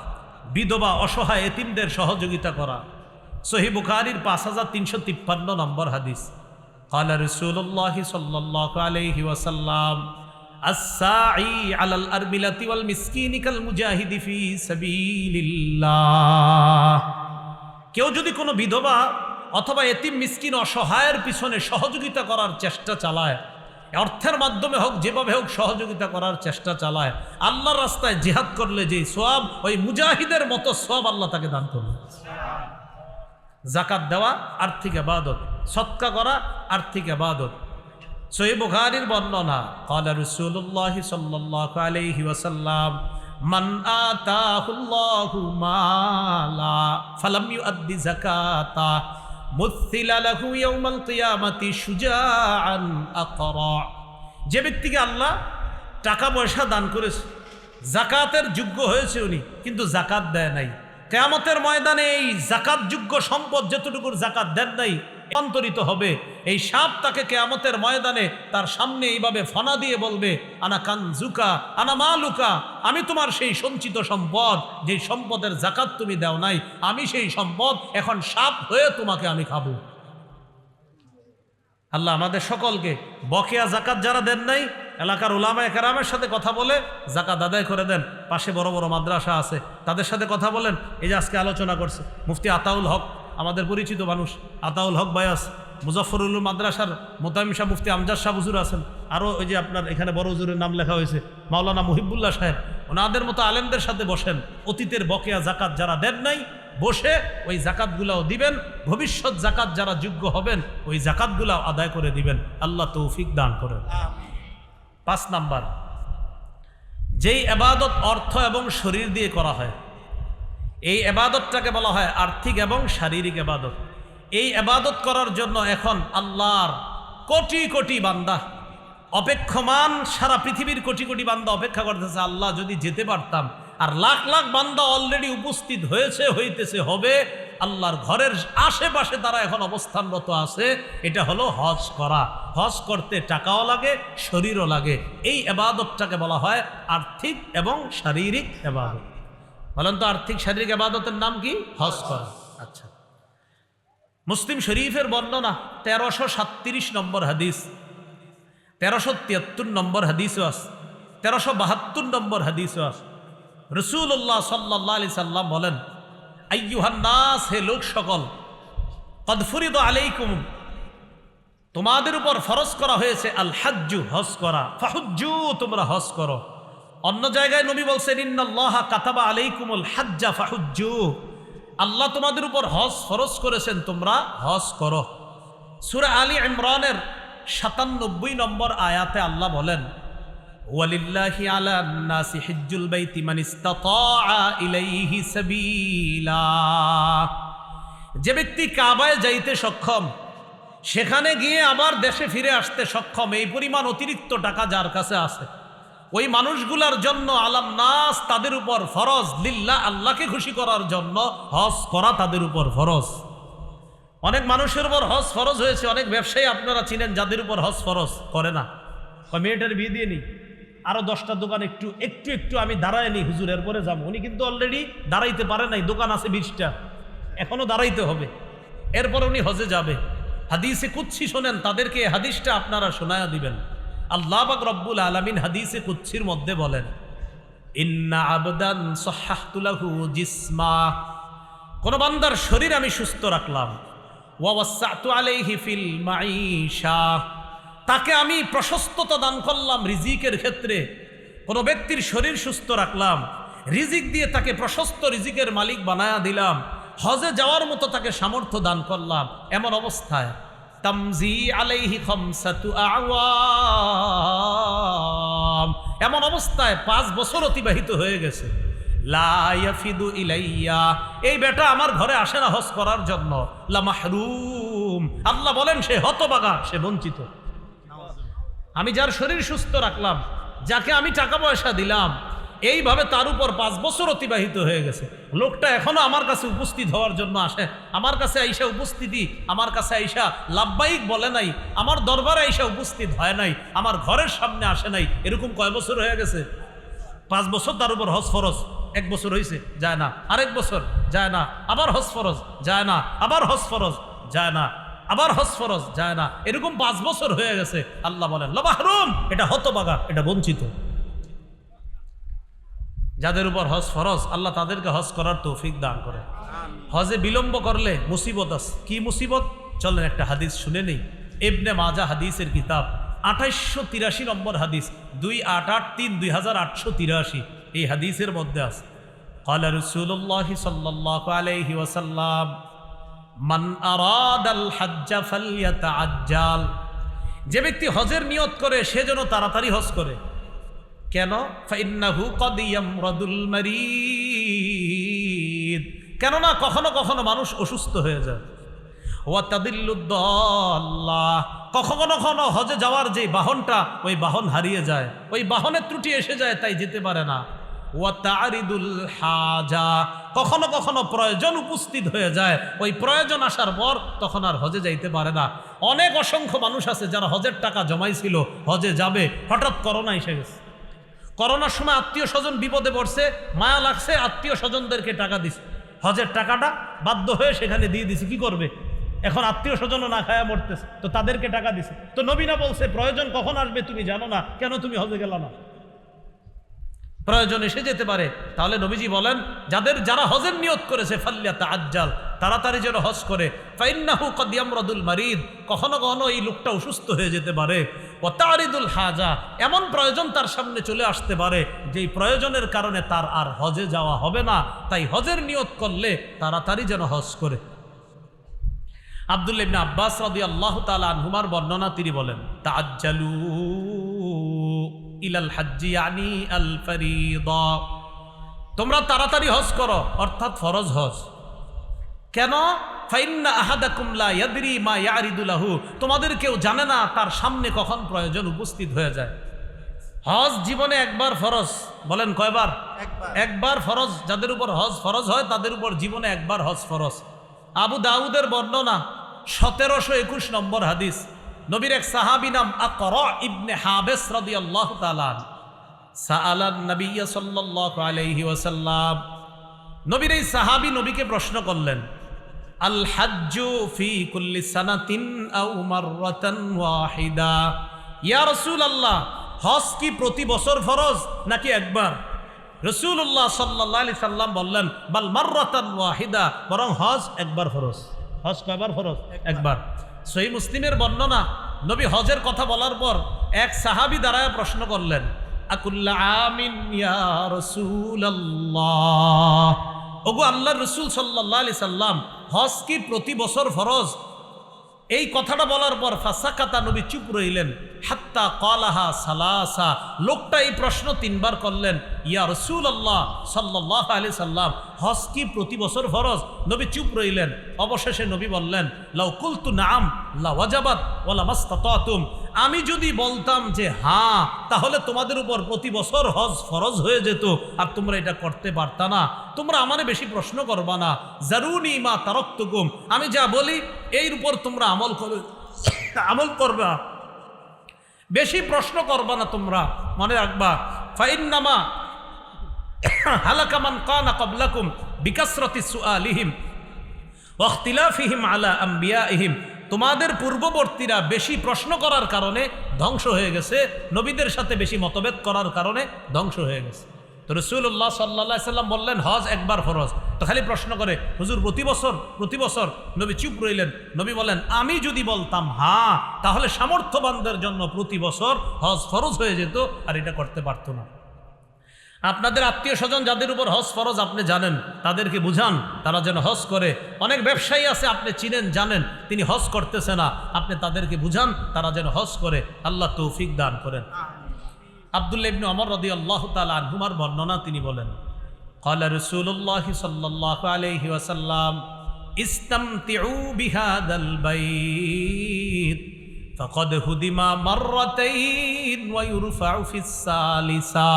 বিধবা অসহায় এতিমদের সহযোগিতা করা। সহিহ বুখারীর 5353 নম্বর হাদিস, ক্বালা রাসূলুল্লাহি সাল্লাল্লাহু আলাইহি ওয়াসাল্লাম, আস-সাঈ আলাল আরমিলাতি ওয়াল মিসকিনি কাল মুজাহিদি ফি সাবিলিল্লাহ। কেউ যদি কোনো বিধবা অথবা এতিম মিসকিন অসহায়ের পিছনে সহযোগিতা করার চেষ্টা চালায়, অর্থের মাধ্যমে হোক, যেভাবে হোক সহযোগিতা করার চেষ্টা চালায়, আল্লাহর রাস্তায় জিহাদ করলে যে সওয়াব, ওই মুজাহিদের মতো সওয়াব আল্লাহ তাকে দান করবে। যাকাত দেওয়া আর্থিক ইবাদত, সদকা করা আর্থিক ইবাদত। সহিহ বুখারীর বর্ণনা, ক্বালা রাসূলুল্লাহি সাল্লাল্লাহু আলাইহি ওয়াসাল্লাম, মান আতাহুল্লাহু মালা ফালাম ইউআদ্দি যাকাতা মুথিলা লাহু ইয়াউমাল কিয়ামাতি শুজাআন আকরা। যে ব্যক্তিকে আল্লাহ টাকা পয়সা দান করেছে, যাকাতের যোগ্য হয়েছে উনি, কিন্তু যাকাত দেয় নাই, কিয়ামতের ময়দানে এই যাকাত যোগ্য সম্পদ যতটুকুর যাকাত দেন নাই, অন্তরিত হবে। এই সাপ তাকে কিয়ামতের ময়দানে তার সামনে এইভাবে ফনা দিয়ে বলবে, আনা কানজুকা আনা মালুকা, আমি তোমার সেই সঞ্চিত সম্পদ, যে সম্পদের যাকাত তুমি দাও নাই, আমি সেই সম্পদ এখন সাপ হয়ে তোমাকে আমি খাবো। আল্লাহ আমাদের সকলকে বকেয়া যাকাত যারা দেন নাই, এলাকার উলামায়ে কেরামের সাথে কথা বলে যাকাত আদায় করে দেন। পাশে বড় বড় মাদ্রাসা আছে, তাদের সাথে কথা বলেন। এই যে আজকে আলোচনা করছে মুফতি আতাউল হক, আমাদের পরিচিত মানুষ, আতাউল হক বায়াস, মুজাফফরুল মাদ্রাসার মোতামিম শাহ মুফতি আমজাদ শাহ হুজুর আছেন, আরও ওই যে আপনার এখানে বড় হুজুরের নাম লেখা হয়েছে মাওলানা মুহিবুল্লাহ সাহেব, ওনাদের মতো আলেমদের সাথে বসেন। অতীতের বকেয়া যাকাত যারা দেন নাই, বসে ওই জাকাতগুলাও দিবেন, ভবিষ্যৎ জাকাত যারা যোগ্য হবেন ওই জাকাতগুলাও আদায় করে দিবেন। আল্লাহ তৌফিক দান করেন। 5 নাম্বার, যেই ইবাদত অর্থ এবং শরীর দিয়ে করা হয়, এই ইবাদতটাকে বলা হয় আর্থিক এবং শারীরিক ইবাদত। এই ইবাদত করার জন্য এখন আল্লাহর কোটি কোটি বান্দা অপেক্ষমান, সারা পৃথিবীর কোটি কোটি বান্দা অপেক্ষা করতেছে, আল্লাহ যদি যেতে পারতাম। আর লাখ লাখ বান্দা অলরেডি উপস্থিত হয়েছে, হইতেছে, হবে। আল্লাহর ঘরের আশেপাশে তারা এখন অবস্থানরত আছে। এটা হলো হজ করা। হজ করতে টাকাও লাগে, শরীরও লাগে। এই ইবাদতটাকে বলা হয় আর্থিক এবং শারীরিক ইবাদত। বলেন তো আর্থিক শারীরিক ইবাদতের নাম কি? হজ করা। আচ্ছা, মুসলিম শরীফের বর্ণনা 1337 নম্বর হাদিস, 1373 নম্বর হাদিসও আছে, 1372 নম্বর হাদিসও আছে। রাসূলুল্লাহ সাল্লাল্লাহু আলাইহি সাল্লাম বলেন, আইয়ুহান নাস, হে লোক সকল, কদ ফুরিদ আলাইকুম, তোমাদের উপর ফরজ করা হয়েছে আল হাজ্জু, হজ করা, ফাহুজ্জু, তোমরা হজ করো। অন্য জায়গায় নবী বলছেন ইন্নাল্লাহা কাতাবা আলাইকুমুল হাজ্জা ফাহুজ্জু, আল্লাহ তোমাদের উপর হজ ফরজ করেছেন, তোমরা হজ করো। সূরা আলী ইমরানের ৯৭ নম্বর আয়াতে আল্লাহ বলেন ওয়ালিল্লাহি আলান নাসি হিজ্জুল বাইতি মান ইসতাতাআ ইলাইহি সাবিলা, যে ব্যক্তি কাবায় যাইতে সক্ষম, সেখানে গিয়ে আবার দেশে ফিরে আসতে সক্ষম, এই পরিমাণ অতিরিক্ত টাকা যার কাছে আছে, ওই মানুষগুলার জন্য আলান নাস, তাদের উপর ফরজ, লিল্লাহ, আল্লাহকে খুশি করার জন্য হজ করা তাদের উপর ফরজ। অনেক মানুষের উপর হজ ফরজ হয়েছে, অনেক ব্যবসায়ী আপনারা চিনেন যাদের উপর হজ ফরজ করে না, মেয়েটার বিয়ে দিয়ে নিই, আরো 10টা দোকান একটু একটু একটু আমি দাঁড়ায় নিই হুজুর, এরপরে যাবো। উনি কিন্তু অলরেডি দাঁড়াইতে পারে নাই, দোকান আছে 20টা, এখনো দাঁড়াইতে হবে, এরপর উনি হজে যাবে। হাদিসে কুদসি শোনেন, তাদেরকে হাদিসটা আপনারা শোনায়া দিবেন। আল্লাহ পাক রব্বুল আলামিন হাদিসে কুদসির মধ্যে বলেন ইন্না আবদান সাহহাতু লাহু জিসমা, কোন বান্দার শরীর আমি সুস্থ রাখলাম, ওয়া ওয়াসসাতু আলাইহি ফিল মাঈশা, তাকে আমি প্রশস্ততা দান করলাম রিজিকের ক্ষেত্রে। কোন ব্যক্তির শরীর সুস্থ রাখলাম, রিজিক দিয়ে তাকে প্রশস্ত রিজিকের মালিক বানায়া দিলাম, হজে যাওয়ার মতো তাকে সামর্থ্য দান করলাম, এমন অবস্থায় তামজি আলাইহি খামসাতু আওয়াম, এমন অবস্থায় 5 বছর অতিবাহিত হয়ে গেছে, লা ইয়াফিদু ইলাইয়া, এই বেটা আমার ঘরে আসে না হজ করার জন্য, লা মাহরুম, আল্লাহ বলেন সে হতভাগা, সে বঞ্চিত। আমি যার শরীর সুস্থ রাখলাম, যাকে আমি টাকা পয়সা দিলাম, এইভাবে তার উপর 5 বছর অতিবাহিত হয়ে গেছে, লোকটা এখনো আমার কাছে উপস্থিত হওয়ার জন্য আসে, আমার কাছে আইসা উপস্থিতি, আমার কাছে আইসা লাব্বাইক বলে নাই, আমার দরবারে আইসা উপস্থিত হয় নাই, আমার ঘরের সামনে আসে নাই, এরকম কয় বছর হয়ে গেছে? 5 বছর তার উপর হজ ফরজ, 1 বছর হয়েছে যায় না, আরেক বছর যায় না, আবার হজ ফরজ যায় না, আবার হজ ফরজ যায় না, আবার হজ ফরজ যায় না, এরকম 5 বছর হয়ে গেছে। আল্লাহ বলেন লা মাহরুম, এটা হতভাগা, এটা বঞ্চিত। যাদের উপর হজ ফরজ, আল্লাহ তাদেরকে হজ করার তৌফিক দান করে। হজে বিলম্ব করলে মুসিবত আছে। কি মুসিবত? চলেন একটা হাদিস শুনে নেই। ইবনে মাজা হাদিসের কিতাব 2883 নম্বর হাদিস, 2883 এই হাদিসের মধ্যে আছে ক্বালা রাসূলুল্লাহ সাল্লাল্লাহু আলাইহি ওয়াসাল্লাম মান আরাদাল হজ্জা ফালইয়াতাআজ্জাল, যে ব্যক্তি হজের নিয়ত করে সে যেন তাড়াতাড়ি হজ করে। কেন? ফাইন্নাহু ক্বাদ ইয়ামরাদুল মারিদ, কেননা কখনো কখনো মানুষ অসুস্থ হয়ে যায়। ওয়া তাদিল্লুদ দাল্লাহ, কখনো কখনো হজে যাওয়ার যে বাহনটা, ওই বাহন হারিয়ে যায়, ওই বাহনের ত্রুটি এসে যায়, তাই যেতে পারে না। ওয়া তারিদুল হাজা, কখনো কখনো প্রয়োজন উপস্থিত হয়ে যায়, ওই প্রয়োজন আসার পর তখন আর হজে যাইতে পারে না। অনেক অসংখ্য মানুষ আছে যারা হজের টাকা জমাইছিল, হজে যাবে, হঠাৎ করোনা এসে গেছে। করোনার সময় আত্মীয় স্বজন বিপদে পড়ছে, মায়া লাগছে, আত্মীয় স্বজনদেরকে টাকা দিছে, হজের টাকাটা বাধ্য হয়ে সেখানে দিয়ে দিছে। কি করবে এখন? আত্মীয় স্বজনও না খায়া মরতেছে, তো তাদেরকে টাকা দিছে। তো নবী না বলছে প্রয়োজন কখন আসবে তুমি জানো না, কেন তুমি হজে গেল না? প্রয়োজন এসে যেতে পারে। তাহলে নবীজি বলেন যারা হজের নিয়ত করেছে ফালইয়াতাআজ্জাল, তাড়াতাড়ি যেন হজ করে। ফাইন্নাহু ক্বাদ ইয়ামরাদুল মারিদ, কখনো কখনো এই লোকটা অসুস্থ হয়ে যেতে পারে। ওয়া তারিদুল হাজা, এমন প্রয়োজন তার সামনে চলে আসতে পারে যেই প্রয়োজনের কারণে তার আর হজে যাওয়া হবে না, তাই হজের নিয়ত করলে তাড়াতাড়ি যেন হজ করে। আব্দুল্লাহ ইবনে আব্বাস রাদিয়াল্লাহু তাআলা আনহুমার বর্ণনা, তিনি বলেন তাআজ্জালু ইলাল হাজ্জি ইয়ানি আল ফরিদা, তোমরা তাড়াতাড়ি হজ করো, অর্থাৎ ফরজ হজ। কেন? ফাইন্না আহাদাকুম লা ইয়াদরি মা ইয়ারিদু লাহু, তোমাদের কেউ জানে না তার সামনে কখন প্রয়োজন উপস্থিত হয়ে যায়। হজ জীবনে একবার ফরজ, বলেন কয়বার? একবার ফরজ। যাদের উপর হজ ফরজ হয় তাদের উপর জীবনে একবার হজ ফরজ। আবু দাউদের বর্ণনা 1721 নম্বর হাদিস, নবীর এক সাহাবী নাম আকরা ইবনে হাবিস রাদিয়াল্লাহু তাআলা সাআলান নবী সাল্লাল্লাহু আলাইহি ওয়াসাল্লাম, নবীর এই সাহাবী নবীকে প্রশ্ন করলেন আল হাজ্জু ফি কুল্লি সানাতিন আও মাররাতান ওয়াহিদা, ইয়া রাসূলুল্লাহ হজ কি প্রতি বছর ফরজ নাকি একবার? রাসূলুল্লাহ সাল্লাল্লাহু আলাইহি সাল্লাম বললেন বাল মাররাতান ওয়াহিদা, বরং হজ একবার ফরজ। হজ কয়বার ফরজ? একবার। সহিহ মুসলিমের বর্ণনা, নবী হজের কথা বলার পর এক সাহাবী দাঁড়ায় প্রশ্ন করলেন, আকুল্লা আমিন ইয়া রাসূলুল্লাহ, ওগো আল্লাহর রাসূল সাল্লাল্লাহু আলাইহি সাল্লাম, হজ কি প্রতি বছর ফরজ? এই কথাটা বলার পর ফাসাকাতা, নবী চুপ রইলেন, হাত্তা ক্বালাহা সালাসা, লোকটা এই প্রশ্ন 3 বার করলেন, ইয়া রাসূলুল্লাহ সাল্লাল্লাহু আলাইহি সাল্লাম, হজ কি প্রতি বছর ফরজ? নবী চুপ রইলেন। অবশেষে নবী বললেন, লাউ কুলতু নাম লা ওয়াজাবাত ওয়ালা মাসতাতাতুম, আমি যদি বলতাম যে হ্যাঁ, তাহলে তোমাদের উপর প্রতি বছর হজ ফরজ হয়ে যেত, আর তোমরা এটা করতে পারতা না। তোমরা আমারে বেশি প্রশ্ন করবা না, জারুনি মা তারাকতুকুম, আমি যা বলি এর উপর তোমরা আমল করবা, বেশি প্রশ্ন করবা না তোমরা। মনে রাখবা, ফাইন্নামা হালাকা মান কানা ক্বাবলাকুম বিকাসরাতি সুআলিহিম ওয়া ইখতিলাফিহিম আলা আমবিয়াইহিম, তোমাদের পূর্ববর্তীরা বেশি প্রশ্ন করার কারণে ধ্বংস হয়ে গেছে, নবীদের সাথে বেশি মতভেদ করার কারণে ধ্বংস হয়ে গেছে। তো রাসূলুল্লাহ সাল্লাল্লাহু আলাইহি সাল্লাম বললেন হজ একবার ফরজ, তো খালি প্রশ্ন করে হুজুর প্রতি বছর? নবী চুপ রইলেন। নবী বলেন, আমি যদি বলতাম হ্যাঁ, তাহলে সামর্থ্যবানদের জন্য প্রতি বছর হজ ফরজ হয়ে যেত, আর এটা করতে পারতো না। আপনাদের আত্মীয় স্বজন যাদের উপর হজ ফরজ আপনি জানেন, তাদেরকে বুঝান তারা যেন হজ করে। অনেক ব্যবসায়ী আছে আপনি চিনেন জানেন, তিনি হজ করতেছে না, আপনি তাদেরকে বুঝান তারা যেন হজ করে। আল্লাহ তৌফিক দান করেন। আব্দুল্লাহ ইবনে ওমর রাদিয়াল্লাহু তাআলা আনহুমার বর্ণনা, তিনি বলেন, ক্বালা রাসূলুল্লাহ সাল্লাল্লাহু আলাইহি ওয়াসাল্লাম, ইসতামতিউ বিহাদাল বাইত ফাকাদ হুদিমা মাররাতাইন ওয়া ইরফাউ ফিস সালিসা।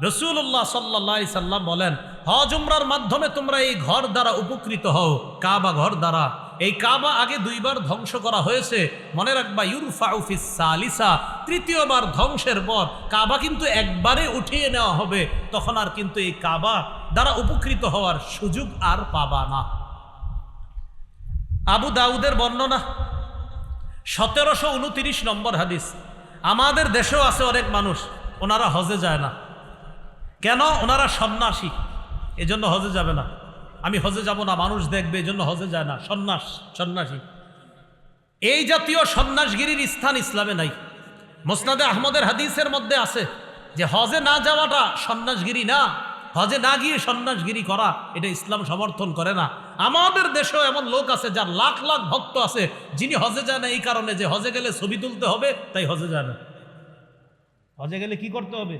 রাসূলুল্লাহ সাল্লাল্লাহু আলাইহি সাল্লাম বলেন, হজ উমরার মাধ্যমে তোমরা এই ঘর দ্বারা উপকৃত হও, কাবা ঘর দ্বারা। এই কাবা আগে 2 বার ধ্বংস করা হয়েছে, মনে রাখবা, ইউরফাউ ফিস সালিসা, তৃতীয়বার ধ্বংসের পর কাবা কিন্তু একবারে উঠিয়ে নেওয়া হবে, তখন আর কিন্তু এই কাবা দ্বারা উপকৃত হওয়ার সুযোগ আর পাবা না। আবু দাউদের বর্ণনা, 1729 নম্বর হাদিস। আমাদের দেশেও আছে অনেক মানুষ, ওনারা হজে যায় না। কেন? ওনারা সন্ন্যাসী, এজন্য হজে যাবে না। আমি হজে যাব না, মানুষ দেখবে, এজন্য হজে যায় না। সন্ন্যাসী। এই জাতীয় সন্ন্যাসগিরির স্থান ইসলামে নাই। মুসনাদে আহমদের হাদিসের মধ্যে আছে যে হজে না যাওয়াটা সন্ন্যাসগিরি না, হজে না গিয়ে সন্ন্যাসগিরি করা, এটা ইসলাম সমর্থন করে না। আমাদের দেশেও এমন লোক আছে যার লাখ লাখ ভক্ত আছে, যিনি হজে যায় না এই কারণে যে হজে গেলে ছবি তুলতে হবে, তাই হজে যায় না। হজে গেলে কি করতে হবে?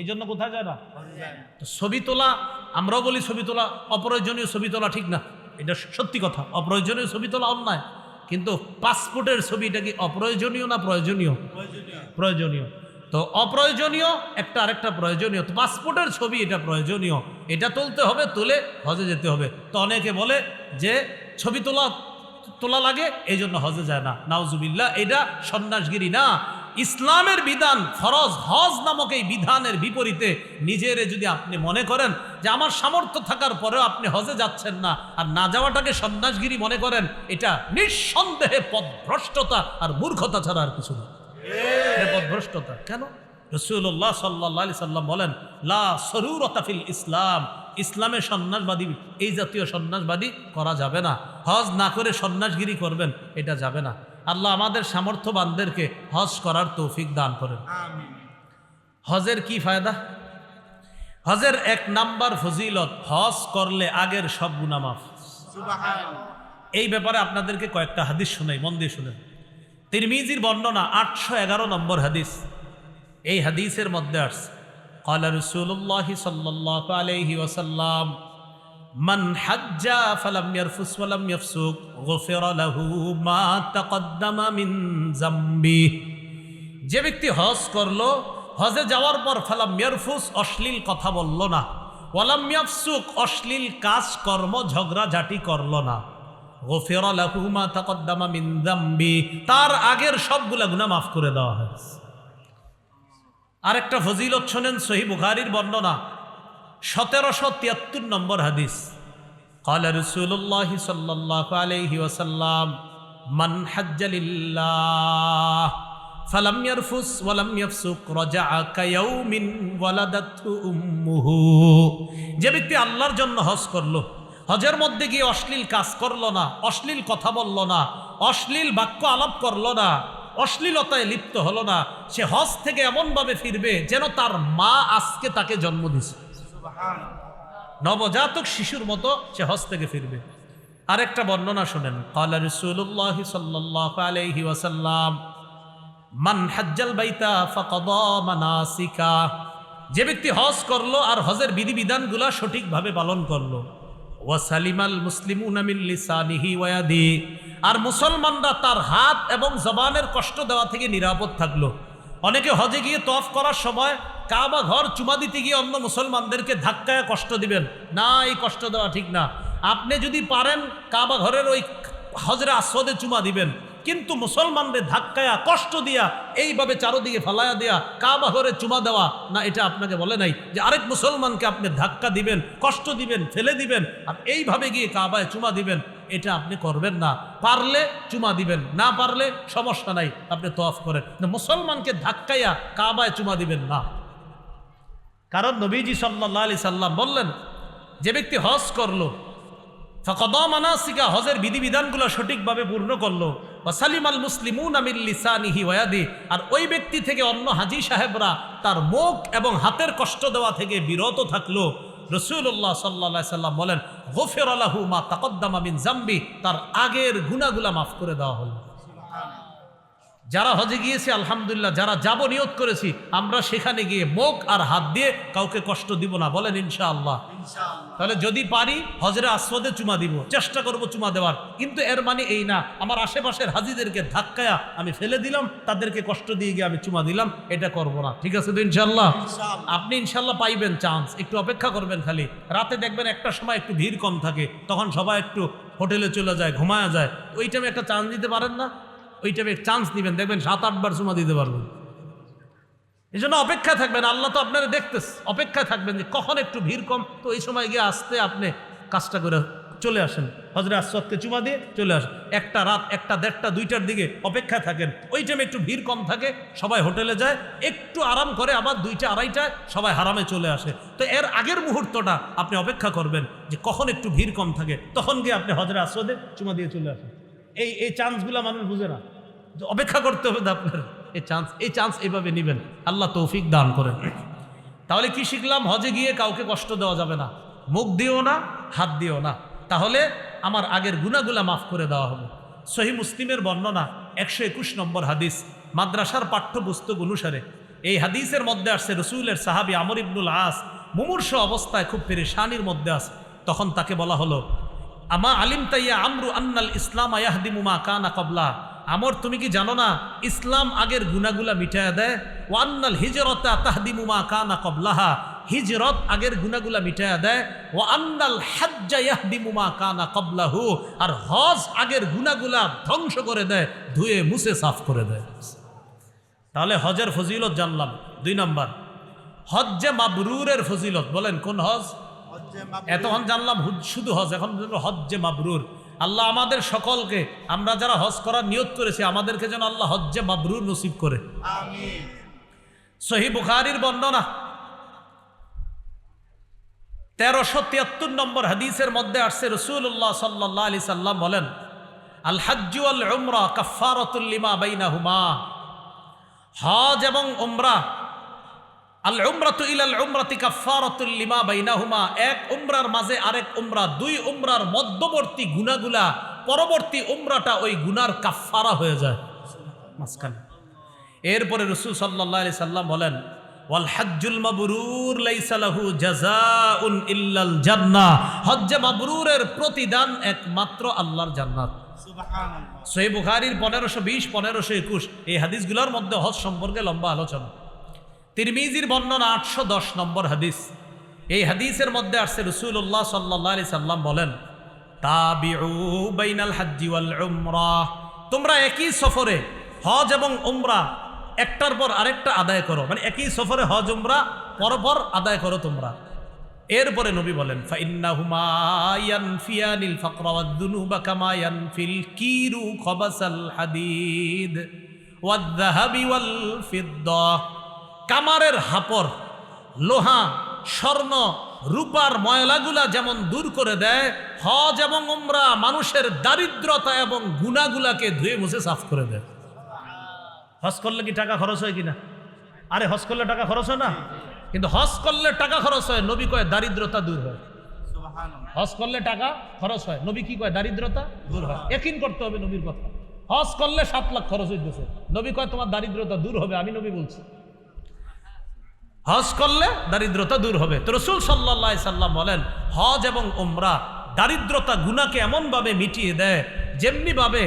এই জন্য কোথায় যায় না? তো ছবি তোলা, আমরাও বলি ছবি তোলা অপ্রয়োজনীয়, ছবি তোলা ঠিক না, এটা সত্যি কথা। অপ্রয়োজনীয় ছবি তোলা অন্যায়, কিন্তু পাসপোর্টের ছবি, এটা কি অপ্রয়োজনীয় না প্রয়োজনীয়? প্রয়োজনীয়। তো অপ্রয়োজনীয় একটা, আরেকটা প্রয়োজনীয়। তো পাসপোর্টের ছবি এটা প্রয়োজনীয়, এটা তুলতে হবে, তুলে হজে যেতে হবে। তো অনেকে বলে যে ছবি তোলা লাগে, এই জন্য হজে যায় না। নাউজুবিল্লাহ, এটা সন্ন্যাসগিরি না। ইসলামের বিধান ফরজ, হজ নামক এই বিধানের বিপরীতে নিজের যদি আপনি মনে করেন যে আমার সামর্থ্য থাকার পরেও আপনি হজে যাচ্ছেন না, আর না যাওয়াটাকে সন্ন্যাসগিরি মনে করেন, এটা নিঃসন্দেহে পথভ্রষ্টতা আর মূর্খতা ছাড়া আর কিছু না। এটা পথভ্রষ্টতা। কেন? রাসূলুল্লাহ সাল্লাল্লাহু আলাইহি সাল্লাম বলেন, লা সরুরতা ফিল ইসলাম, ইসলামে সন্ন্যাসবাদী, এই জাতীয় সন্ন্যাসবাদী করা যাবে না। হজ না করে সন্ন্যাসগিরি করবেন, এটা যাবে না। আল্লাহ আমাদের সামর্থ্যবানদেরকে হজ করার তৌফিক দান করেন। আমিন। হজের কি ফায়দা? হজের 1 নাম্বার ফজিলত, হজ করলে আগের সব গুনাহ মাফ। সুবহানাল্লাহ। এই ব্যাপারে আপনাদেরকে কয়েকটা হাদিস শোনাই, মন দিয়ে শুনেন। তিরমিজির বর্ণনা 811 নম্বর হাদিস। এই হাদিসের মধ্যে আসছে, ক্বালা রাসূলুল্লাহ সাল্লাল্লাহু আলাইহি ওয়াসাল্লাম, মান হাজ্জা ফালাম ইয়ারফুস ওয়ালাম ইয়াফসুক গুফিরা লাহু মা তাকদ্দামা মিন যামবি। যে ব্যক্তি হজ করলো, হজে যাওয়ার পর ফালাম ইয়ারফুস, অশ্লীল কথা বলল না, ওয়ালাম ইয়াফসুক, অশ্লীল কাজ কর্ম ঝগড়াঝাটি করল না, গুফিরা লাহু মা তাকদ্দামা মিন যামবি, তার আগের সবগুলা গুনাহ মাফ করে দেওয়া হয়েছে। আরেকটা ফজিলত শোনেন, সহিহ বুখারীর বর্ণনা, 1773 নম্বর হাদিস। ক্বালা রাসূলুল্লাহ সাল্লাল্লাহু আলাইহি ওয়াসাল্লাম, মান হাজ্জা লিল্লাহ ফালাম ইয়ারফুস ওয়ালাম ইয়াফসুক রাজাআ কায়াউমিন ওয়ালাদাতহু উম্মুহু। যে ব্যক্তি আল্লাহর জন্য হজ করলো, হজের মধ্যে গিয়ে অশ্লীল কাজ করলো না, অশ্লীল কথা বলল না, অশ্লীল বাক্য আলাপ করলো না, অশ্লীলতায় লিপ্ত হলো না, সে হজ থেকে এমনভাবে ফিরবে যেন তার মা আজকে তাকে জন্ম দিছে। নবজাতক শিশুর মতো সে হজ থেকে ফিরবে। আরেকটা বর্ণনা শুনেন, ক্বালা রাসূলুল্লাহ সাল্লাল্লাহু আলাইহি ওয়াসাল্লাম মান হাজ্জাল বাইতা ফাকাদা মানাসিকা, যে ব্যক্তি হজ করলো আর হজের বিধিবিধানগুলো সঠিকভাবে পালন করলো, ওয়াসালিমাল মুসলিমুনা মিন লিসানিহি ওয়া ইয়াদি, আর মুসলমানরা তার হাত এবং জবানের কষ্ট দেওয়া থেকে নিরাপদ থাকলো। অনেকে হজে গিয়ে তওয়াফ করার সময় কাবা ঘর চুমা দিতে গিয়ে অন্য মুসলমানদেরকে ধাক্কায় কষ্ট দিবেন না, এই কষ্ট দেওয়া ঠিক না। আপনি যদি পারেন কাবা ঘরের ওই হজরে আসওয়াদে চুমা দিবেন, কিন্তু মুসলমানদের ধাক্কায়া কষ্ট দিয়া এইভাবে চারোদিকে ফালায়া দেয়া কাবা ঘরে চুমা দেওয়া না, এটা আপনাকে বলে নাই যে আরেক মুসলমানকে আপনি ধাক্কা দিবেন, কষ্ট দিবেন, ফেলে দিবেন আর এইভাবে গিয়ে কাবায় চুমা দিবেন, এটা আপনি করবেন না। পারলে চুমা দিবেন, না পারলে সমস্যা নাই, আপনি তওয়াফ করেন। মুসলমানকে ধাক্কাইয়া কাবায় চুমা দিবেন না। কারণ নবীজি সাল্লাল্লাহু আলাইহি সাল্লাম বললেন, যে ব্যক্তি হজ করলো ফাকাদা মানাসিকা, হজের বিধিবিধানগুলো সঠিকভাবে পূর্ণ করলো, ওয়াসালিমাল মুসলিমুনা মিন লিসানিহি ওয়া ইয়াদি, আর ওই ব্যক্তি থেকে অন্য হাজী সাহেবরা তার মুখ এবং হাতের কষ্ট দেওয়া থেকে বিরত থাকলো, রাসূলুল্লাহ সাল্লাল্লাহু আলাইহি সাল্লাম বলেন গুফিরা লাহু মা তাকদ্দামা মিন যামবি, তার আগের গুনাহগুলো মাফ করে দেওয়া হলো। যারা হজে গিয়েছি আলহামদুলিল্লাহ, যারা যাব নিয়ত করেছি আমরা সেখানে গিয়ে মুখ আর হাত দিয়ে কাউকে কষ্ট দিব না, বলেন ইনশাআল্লাহ। তাহলে যদি পারি হজরে আসওয়াদে চুমা দিব, চেষ্টা করব চুমা দেওয়ার, কিন্তু এর মানে এই না আমার আশেপাশের হাজিদেরকে ধাক্কায়া আমি ফেলে দিলাম, তাদেরকে কষ্ট দিয়ে গিয়ে আমি চুমা দিলাম, এটা করব না। ঠিক আছে তো ইনশাআল্লাহ? আপনি ইনশাআল্লাহ পাইবেন চান্স, একটু অপেক্ষা করবেন। খালি রাতে দেখবেন একটা সময় একটু ভিড় কম থাকে, তখন সবাই একটু হোটেলে চলে যায়, ঘুমায়া যায়, ওই টাইমে একটা চান্স দিতে পারেন না? ওই টাইমে চান্স দিবেন, দেখবেন 7-8 বার চুমা দিতে পারবেন। এই জন্য অপেক্ষা থাকবেন, আল্লাহ তো আপনারা দেখতেছে, অপেক্ষায় থাকবেন যে কখন একটু ভিড় কম, তো এই সময় গিয়ে আসতে আপনি কাজটা করে চলে আসেন, হজরে আসওয়াদকে চুমা দিয়ে চলে আসেন। একটা রাত 1টা, 1:30, 2টার দিকে অপেক্ষায় থাকেন, ওই টাইমে একটু ভিড় কম থাকে, সবাই হোটেলে যায়, একটু আরাম করে আবার 2টা, 2:30টায় সবাই হারামে চলে আসে। তো এর আগের মুহূর্তটা আপনি অপেক্ষা করবেন যে কখন একটু ভিড় কম থাকে, তখন গিয়ে আপনি হজরে আসওয়াদে চুমা দিয়ে চলে আসেন। এই চান্সগুলো মানুষ বুঝে না, অপেক্ষা করতে হবে আপনার। এই চান্স এইভাবে নেবেন, আল্লাহ তৌফিক দান করেন। তাহলে কি শিখলাম? হজে গিয়ে কাউকে কষ্ট দেওয়া যাবে না, মুখ দিও না, হাত দিও না, তাহলে আমার আগের গুনাহগুলা মাফ করে দেওয়া হবে। সহিহ মুসলিমের বর্ণনা 121 নম্বর হাদিস, মাদ্রাসার পাঠ্যপুস্তক অনুসারে এই হাদিসের মধ্যে আসছে রসুলের সাহাবী আমর ইবনুল আস মুমূর্ষ অবস্থায় খুব পেরেশানির মধ্যে আছে। তখন তাকে বলা হলো, আমা আলিম তাইয়া আমরু আন্নাল ইসলাম ইয়াহদিমু মা কানা ক্বাবলা, আমর তুমি কি জানো না ইসলাম আগের গুনাহগুলা মিটায়া দেয়? ওয়ান্নাল হিজরাতা তাহদিমু মা কানা ক্বাবলাহা, হিজরত আগের গুনাহগুলা মিটায়া দেয়। ওয়ান্নাল হাজ্জা ইয়াহদিমু মা কানা ক্বাবলাহু, আর হজ আগের গুনাহগুলা ধ্বংস করে দেয়, ধুয়ে মুছে সাফ করে দেয়। তাহলে হজের ফজিলত জানলাম। 2 নম্বর হজ্জে মাবরুরের ফজিলত, বলেন কোন হজ? এতক্ষণ জানলাম শুধু হজ, এখন হজ্জে মাবরুর। আল্লাহ আমাদের সকলকে, আমরা যারা হজ করার নিয়ত করেছি, আমাদেরকে যেন আল্লাহ হজ্জে মাবরুর নসিব করে, আমিন। সহিহ বুখারীর বর্ণনা 1373 নম্বর হাদিসের মধ্যে আসছে, রাসূলুল্লাহ সাল্লাল্লাহু আলাইহি সাল্লাম বলেন, আল হাজ্জু ওয়াল উমরা কাফফারাতুল লিমা বাইনাহুমা, হজ এবং উমরা, আল উমরাতু ইলাল উমরাতি কাফফারাতুল লিমা বাইনাহুমা, এক উমরার মাঝে আরেক উমরা, 2 উমরার মধ্যবর্তী গুনাহগুলা পরবর্তী উমরাটা ওই গুনার কাফফারা হয়ে যায় মাঝখানে। এরপরে রাসূল সাল্লাল্লাহু আলাইহি সাল্লাম বলেন, ওয়াল হজ্জুল মাবরুর লাইসা লাহু জাযাউন ইল্লাল জান্নাহ, হজ্জে মাবরুরের প্রতিদান একমাত্র আল্লাহর জান্নাত। সুবহানাল্লাহ। সহিহ বুখারীর 1520, 1521 এই হাদিসগুলোর মধ্যে হজ সম্পর্কে লম্বা আলোচনা। তিরমিজির বর্ণনা 810 নম্বর হাদিস, এই হাদিসের মধ্যে আসছে রাসূলুল্লাহ সাল্লাল্লাহু আলাইহি সাল্লাম বলেন, তাবিউ বাইনাল হজ্জি ওয়াল উমরাহ, তোমরা একই সফরে হজ এবং উমরা একটার পর আরেকটা আদায় করো, মানে একই সফরে হজ উমরা পরপর আদায় করো তোমরা। এরপরে নবী বলেন, ফাইন্নাহুমা ইয়ানফিয়ানিল ফাকরা ওয়াদ দুনুবা কামা ইয়ানফিল কিরু খাবাসাল হাদিদ ওয়াদ যাহাবি ওয়াল ফিদ্দা, কামারের হাপর, লোহা, স্বর্ণ, রূপার ময়লাগুলা যেমন দূর করে দেয়, হজ এবং উমরা মানুষের দারিদ্রতা এবং গুনাহগুলাকে ধুয়ে মুছে সাফ করে দেয়। হজ করলে কি টাকা খরচ হয় কিনা? আরে হজ করলে টাকা খরচ হয় না? কিন্তু হজ করলে টাকা খরচ হয়, নবী কয় দারিদ্রতা দূর হয়। সুবহানাল্লাহ। হজ করলে টাকা খরচ হয়, নবী কি কয় দারিদ্রতা দূর হয়। ইয়াকিন করতে হবে নবীর কথা। হজ করলে 7 লাখ খরচ হইতেছে, নবী কয় তোমার দারিদ্রতা দূর হবে, আমি নবী বলছি। হজ করলে দারিদ্রতা দূর হবে। তো রাসূল সাল্লাল্লাহু আলাইহি সাল্লাম বলেন, হজ এবং উমরা দারিদ্রতা গুনাহকে এমনভাবে মিটিয়ে দেয় যেমনি ভাবে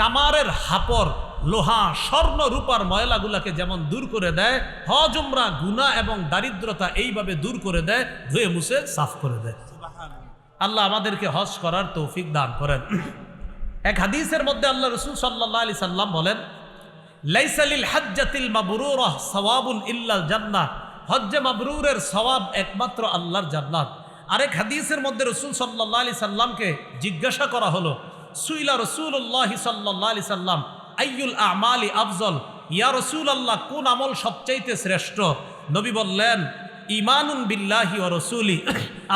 কামারের হাপর লোহা স্বর্ণ রূপার ময়লাগুলাকে যেমন দূর করে দেয়, হজ উমরা গুনাহ এবং দারিদ্রতা এইভাবে দূর করে দেয়, ধুয়ে মুছে সাফ করে দেয়। সুবহানাল্লাহ। আল্লাহ আমাদেরকে হজ করার তৌফিক দান করেন। এক হাদিসের মধ্যে আল্লাহ রাসূল সাল্লাল্লাহু আলাইহি সাল্লাম বলেন, লাইসা লিল হাজ্জাতিল মাবরুরাহ সাওয়াবুন ইল্লাল জান্নাহ, হজ্জে মাবরুরের সওয়াব একমাত্র আল্লাহর জান্নাত। আরেক হাদিসের মধ্যে রাসূল সাল্লাল্লাহু আলাইহি সাল্লামকে জিজ্ঞাসা করা হলো, সুইলা রাসূলুল্লাহ সাল্লাল্লাহু আলাইহি সাল্লাম আইয়ুল আমালি আফজল, ইয়া রাসূলুল্লাহ কোন আমল সবচাইতে শ্রেষ্ঠ? নবী বললেন, ঈমানুন বিল্লাহি ওয়া রাসূলি,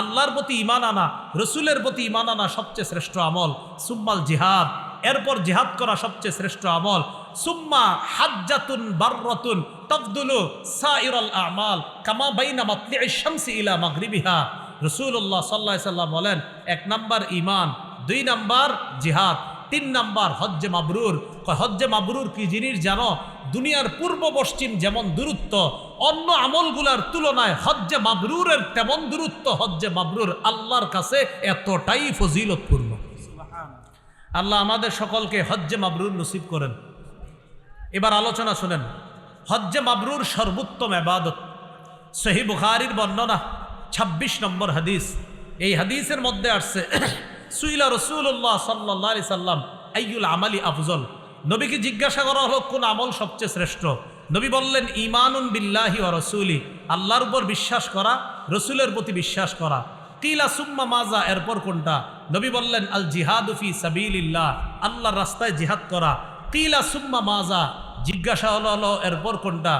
আল্লাহর প্রতি ঈমান আনা, রাসূলের প্রতি ঈমান আনা সবচেয়ে শ্রেষ্ঠ আমল। সুম্মাল জিহাদ, এরপর জিহাদ করা সবচেয়ে শ্রেষ্ঠ আমল। সুম্মা হাজ্জাতুন বাররাতুন তাফদুলু সাইরাল আমাল কামা বাইনা মাতলি'আশ শামসি ইলা মাগরিবিহা। রাসূলুল্লাহ সাল্লাল্লাহু আলাইহি সাল্লাম বলেন, 1 নাম্বার ঈমান, 2 নাম্বার জিহাদ, 3 নাম্বার হজ্জে মাবরুর। হজ্জে মাবরুর কি জিনিস জানো? দুনিয়ার পূর্ব পশ্চিম যেমন দূরত্ব, অন্য আমলগুলার তুলনায় হজ্জে মাবরুরের তেমন দূরত্ব। হজ্জে মাবরুর আল্লাহর কাছে এতটাই ফজিলতপূর্ণ। সুবহানাল্লাহ। আল্লাহ আমাদের সকলকে হজ্জে মাবরুর নসিব করেন। এবার আলোচনা শুনেন, হজ্জে মাবরুর সর্বোত্তম ইবাদত। সহিহ বুখারীর বর্ণনা 26 নম্বর হাদিস। এই হাদিসের মধ্যে আসছে, সুইলা রাসূলুল্লাহ সাল্লাল্লাহু আলাইহি সাল্লাম আইয়ুল আমালি আফজল, নবীকে জিজ্ঞাসা করা হলো কোন আমল সবচেয়ে শ্রেষ্ঠ? নবী বললেন, ঈমানুন বিল্লাহি ওয়া রাসূলি, আল্লাহর উপর বিশ্বাস করা, রাসূলের প্রতি বিশ্বাস করা। কিলা সুম্মা মাজা, এরপর কোনটা? নবী বললেন, আল জিহাদু ফি সাবিলিল্লাহ, আল্লাহর রাস্তায় জিহাদ করা। কিলা সুম্মা মাজা, জিজ্ঞাসা হলো এরপর কোনটা?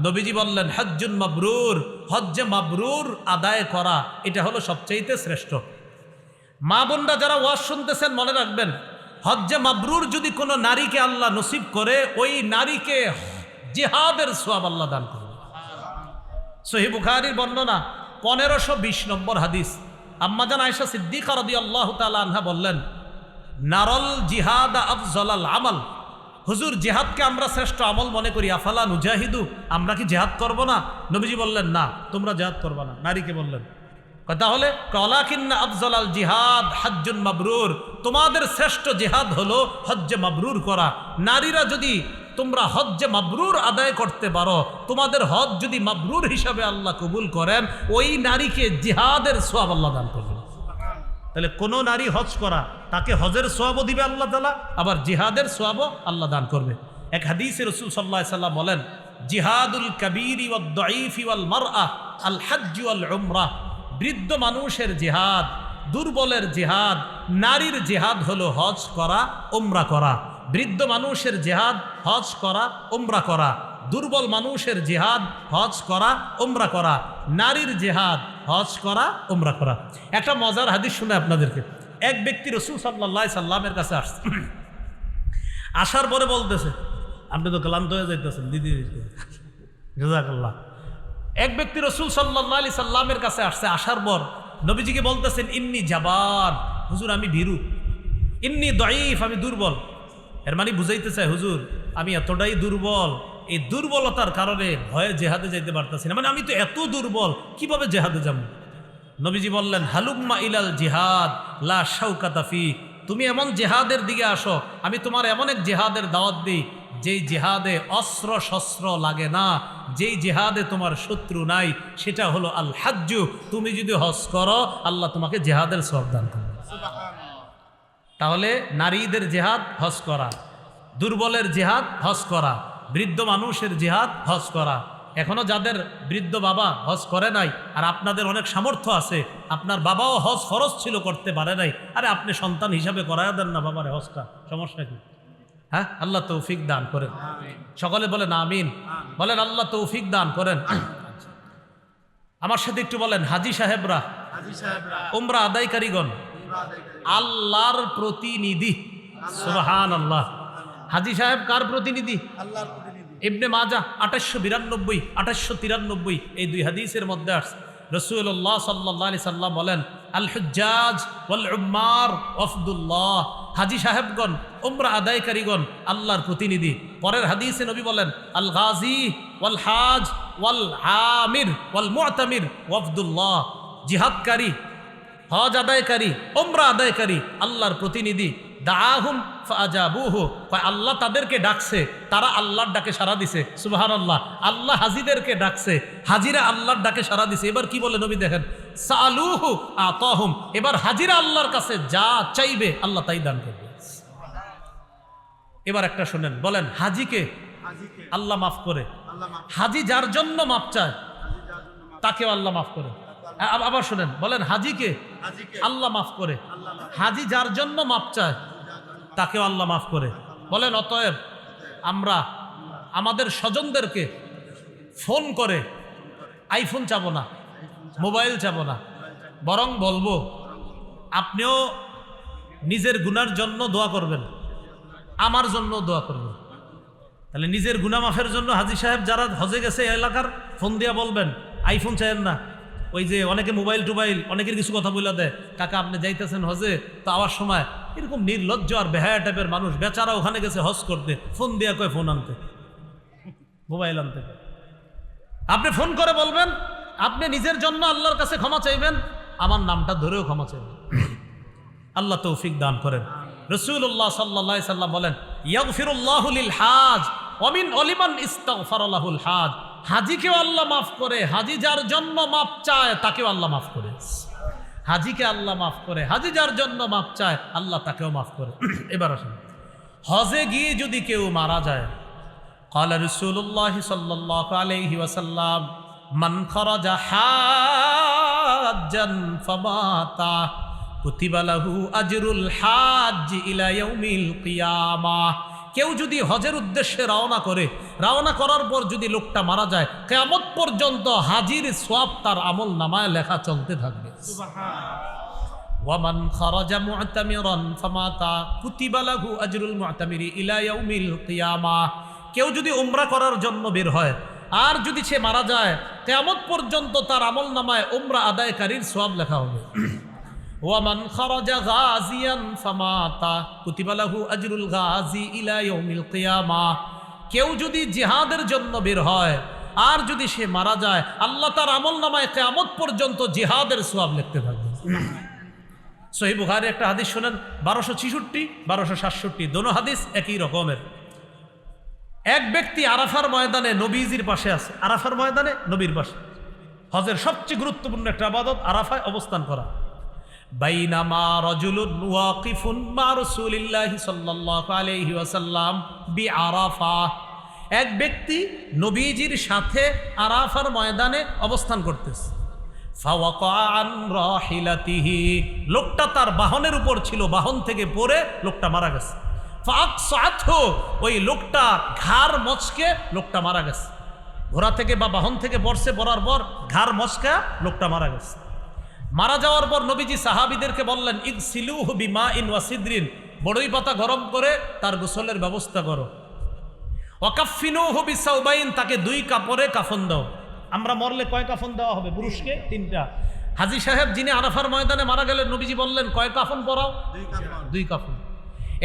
নবীজি বললেন, হজ্জুন মাবরুর, হজ্জে মাবরুর আদায় করা, এটা হলো সবচাইতে শ্রেষ্ঠ। মা বোনরা যারা ওয়াজ শুনতেছেন মনে রাখবেন, হজ্জে মাবরুর যদি কোনো নারীকে আল্লাহ নসিব করে, ওই নারীকে জিহাদের সওয়াব আল্লাহ দান করবে। সহিহ বুখারীর বর্ণনা 1520 নম্বর হাদিস। আম্মাজান আয়েশা সিদ্দিকা রাদিয়াল্লাহু তাআলা আনহা বললেন, নারল জিহাদ আফজলাল আমাল, হুজুর জিহাদকে আমরা শ্রেষ্ঠ আমল মনে করি, আফালা নুজাহিদু, আমরা কি জিহাদ করব না? নবীজি বললেন, না তোমরা জিহাদ করবা না। নারীকে বললেন, তাহলে ওয়ালাকিন্না আফজলাল জিহাদ হজ্জুন মাবরুর, তোমাদের শ্রেষ্ঠ জিহাদ হলো হজ্জে মাবরুর করা। নারীরা যদি তোমরা হজ্জে মাবরুর আদায় করতে পারো, তোমাদের হজ যদি মাবরুর হিসাবে আল্লাহ কবুল করেন, ওই নারীকে জিহাদের সওয়াব আল্লাহ দান করবেন। তাহলে কোনো নারী হজ করা, তাকে হজের সওয়াবও দিবে আল্লাহ তাআলা, আবার জিহাদের সওয়াবও আল্লাহ দান করবে। এক হাদিসে রাসূল সাল্লাল্লাহু আলাইহি সাল্লাম বলেন, জিহাদুল কাবীরি ওয়াদ দাঈফি ওয়াল মারআ আল হজ্জ ওয়াল উমরা, বৃদ্ধ মানুষের জিহাদ, দুর্বলের জিহাদ, নারীর জিহাদ হলো হজ করা, উমরা করা। বৃদ্ধ মানুষের জিহাদ হজ করা, উমরা করা। দুর্বল মানুষের জিহাদ হজ করা, উমরা করা। নারীর জিহাদ হজ করা, উমরা করা। একটা মজার হাদিস শুনে আপনাদেরকে। এক ব্যক্তি রাসূল সাল্লাল্লাহু আলাইহি সাল্লামের কাছে আসছে, আসার পরে বলতেছে, আপনি তো ক্লান্ত হয়ে যাইতেছেন দিদি, জাযাকাল্লাহ। এক ব্যক্তি রাসূল সাল্লাল্লাহু আলাইহি সাল্লামের কাছে আসছে, আসার পর নবীজিকে বলতেছেন, ইন্নী জাবান, হুজুর আমি ভীরু। ইন্নী দাঈফ, আমি দুর্বল। এর মানে বুঝাইতে চাই, হুজুর আমি এতটাই দুর্বল, এই দুর্বলতার কারণে ভয়ে জেহাদে যাইতে পারতেছি না। মানে আমি তো এত দুর্বল, কিভাবে জেহাদে যাব? নবীজি বললেন, হালুম্মা ইলাল জিহাদ লা শাওকাতা ফি, তুমি এমন জেহাদের দিকে আসো, আমি তোমার এমন এক জেহাদের দাওয়াত দিই, যেই জেহাদে অস্ত্র শস্ত্র লাগে না, যেই জেহাদে তোমার শত্রু নাই, সেটা হলো আল হাজ্জু। তুমি যদি হজ করো, আল্লাহ তোমাকে জেহাদের সওয়াব দান করবে। তাহলে নারীদের জেহাদ হজ করা, দুর্বলের জেহাদ হজ করা, বৃদ্ধ মানুষের জেহাদ হজ করা। এখনো যাদের বৃদ্ধ বাবা হজ করে নাই, আর আপনাদের অনেক সামর্থ্য আছে, আপনার বাবাও হজ ফরজ ছিল করতে পারে নাই, আরে আপনি সন্তান হিসাবে করায় দেন না বাবারে হজটা, সমস্যা কি? হ্যাঁ, আল্লাহ তৌফিক দান করেন। সকলে বলেন আমিন, বলেন আল্লাহ তৌফিক দান করেন। আমার সাথে একটু বলেন, হাজি সাহেবরা হাজী সাহেবরা, উমরা আদায়কারীগণ, উমরা আদায়কারী, আল্লাহর প্রতিনিধি। সুবহানাল্লাহ। হাজী সাহেব কার প্রতিনিধি? আল্লাহর প্রতিনিধি। ইবনে মাজাহ 2892 2893 এই দুই হাদিসের মধ্যে আসছে রাসূলুল্লাহ সাল্লাল্লাহু আলাইহি সাল্লাম বলেন, আল হুজ্জাজ ওয়াল উম্মার ওয়াফদুল্লাহ, হাজী সাহেবগণ, উমরা আদায়কারীগণ আল্লাহর প্রতিনিধি। পরের হাদিসে নবী বলেন, আল গাজী ওয়াল হাজ ওয়াল আমির ওয়াল মুতামির ওয়াফদুল্লাহ, জিহাদকারী, হজ আদায়কারী, উমরা আদায়কারী আল্লাহর প্রতিনিধি। দাআহুম ফাআজাবুহু, আল্লাহ তাদেরকে ডাকছে, তারা আল্লাহর ডাকে সাড়া দিছে। সুবহানাল্লাহ। আল্লাহ হাজীদেরকে ডাকছে, হাজীরা আল্লাহর ডাকে সাড়া দিছে। এবার কি বলে নবী দেখেন, সালুহু আতাহুম, এবার হাজীরা আল্লাহর কাছে যা চাইবে আল্লাহ তাই দান করবে। এবার একটা শুনেন, বলেন হাজীকে হাজীকে আল্লাহ মাফ করে। আল্লাহ মাফ, হাজী যার জন্য মাফ চায় হাজী যার জন্য মাফ, তাকেও আল্লাহ মাফ করে। আবার শুনেন, বলেন হাজীকে হাজীকে আল্লাহ মাফ করে। আল্লাহ মাফ, হাজী যার জন্য মাপ চায় তাকেও আল্লাহ মাফ করে। বলেন অতএব আমরা আমাদের স্বজনদেরকে ফোন করে আইফোন চাবো না, মোবাইল চাবো না, বরং বলবো আপনিও নিজের গুনার জন্য দোয়া করবেন, আমার জন্য দোয়া করবেন। তাহলে নিজের গুনাহ মাফের জন্য হাজী সাহেব যারা হজে গেছে এলাকার ফোন দিয়া বলবেন, আইফোন চাইেন না। ওই যে অনেকে মোবাইল টোবাইল অনেকের কিছু কথা বলে দেয়, কাকা আপনি যাইতেছেন হজে, তো আওয়ার সময় এরকম নির্লজ্জ আর বেহায়া টাইপের মানুষ বেচারা ওখানে গেছে হজ করতে, ফোন দিয়া কয় ফোন আনতে, মোবাইল আনতে। আপনি ফোন করে বলবেন আপনি নিজের জন্য আল্লাহর কাছে ক্ষমা চাইবেন, আমার নামটা ধরেও ক্ষমা চাইবেন। আল্লাহ তৌফিক দান করেন। রাসূলুল্লাহ সাল্লাল্লাহু আলাইহি সাল্লাম বলেন, ইয়াগফিরুল্লাহু লিল হাজ ওয়া মিন ওলিমান ইস্তাগফারা লাহুল হাজ, হাজীকেও আল্লাহ মাফ করে, হাজী যার জন্য মাফ চায় তাকেও আল্লাহ মাফ করে। হাজীকে আল্লাহ মাফ করে, হাজী যার জন্য মাফ চায় আল্লাহ তাকেও মাফ করে। এবার আসুন, হজে গিয়ে যদি কেউ মারা যায়, ক্বালা রাসূলুল্লাহ সাল্লাল্লাহু আলাইহি ওয়াসাল্লাম, মান খারাজা হাজ্জান ফামাতা কুতিবা লাহু আজরুল হাজ্জ ইলা ইয়াউমিল কিয়ামাহ, কেউ যদি হজের উদ্দেশ্যে রওনা করে, রওনা করার পর যদি লোকটা মারা যায়, কিয়ামত পর্যন্ত হাজির সওয়াব তার আমল নামায় লেখা চলতে থাকবে। সুবহানাল্লাহ। ওয়ামান খারাজা মুতামিরান ফামাতা কুতিবা লাহু আজরুল মুতামিরি ইলা ইয়াউমিল কিয়ামাহ, কেউ যদি উমরা করার জন্য বের হয় আর যদি সে মারা যায়, কিয়ামত পর্যন্ত তার আমল নামায় উমরা আদায়কারীর সওয়াব লেখা হবে। ওয়ামান খারাজা গাজিয়ান ফামাতা কুতিবা লাহু আজরুল গাজি ইলা ইয়াউমিল কিয়ামাহ, কেউ যদি জিহাদের জন্য বের হয় আর যদি সে মারা যায়, আল্লাহ তার আমল নামায় কিয়ামত পর্যন্ত জিহাদের সওয়াব লিখতে থাকবে। সহিহ বুখারী একটা হাদিস শুনেন, 1266 1267, দোনো হাদিস একই রকমের। এক ব্যক্তি আরাফার ময়দানে নবীজির পাশে আছে, আরাফার ময়দানে নবীর পাশে। হজের সবচেয়ে গুরুত্বপূর্ণ একটা ইবাদত আরাফায় অবস্থান করা। বাইনামা রাজুলুন ওয়াকিফুন মা রাসূলিল্লাহি সাল্লাল্লাহু আলাইহি ওয়াসাল্লাম বিআরাফা, এক ব্যক্তি নবীজির সাথে আরাফার ময়দানে অবস্থান করতেছে। ফাওয়াকা আন রাহিলাতিহি, লোকটা তার বাহনের উপর ছিল, বাহন থেকে পড়ে লোকটা মারা গেছে। ফাকসাতহু, ওই লোকটা ঘাড় মচকে লোকটা মারা গেছে। ঘোড়া থেকে বা বাহন থেকে পড়ছে, পড়ার পর ঘাড় মচকা লোকটা মারা গেছে। মারা যাওয়ার পর নবীজি সাহাবীদেরকে বললেন, ইগসিলুহু বিমাইন ওয়া সিদরিন, বড়ই পাতা গরম করে তার গোসলের ব্যবস্থা করো। ওয়াকাফিনুহু বিসাউবাইন, তাকে 2 কাপড়ে কাফন দাও। আমরা মরলে কয় কাফন দেওয়া হবে? পুরুষকে 3টা। হাজী সাহেব যিনি আরাফার ময়দানে মারা গেলেন, নবীজি বললেন কয় কাফন পরাও? 2 কাফন।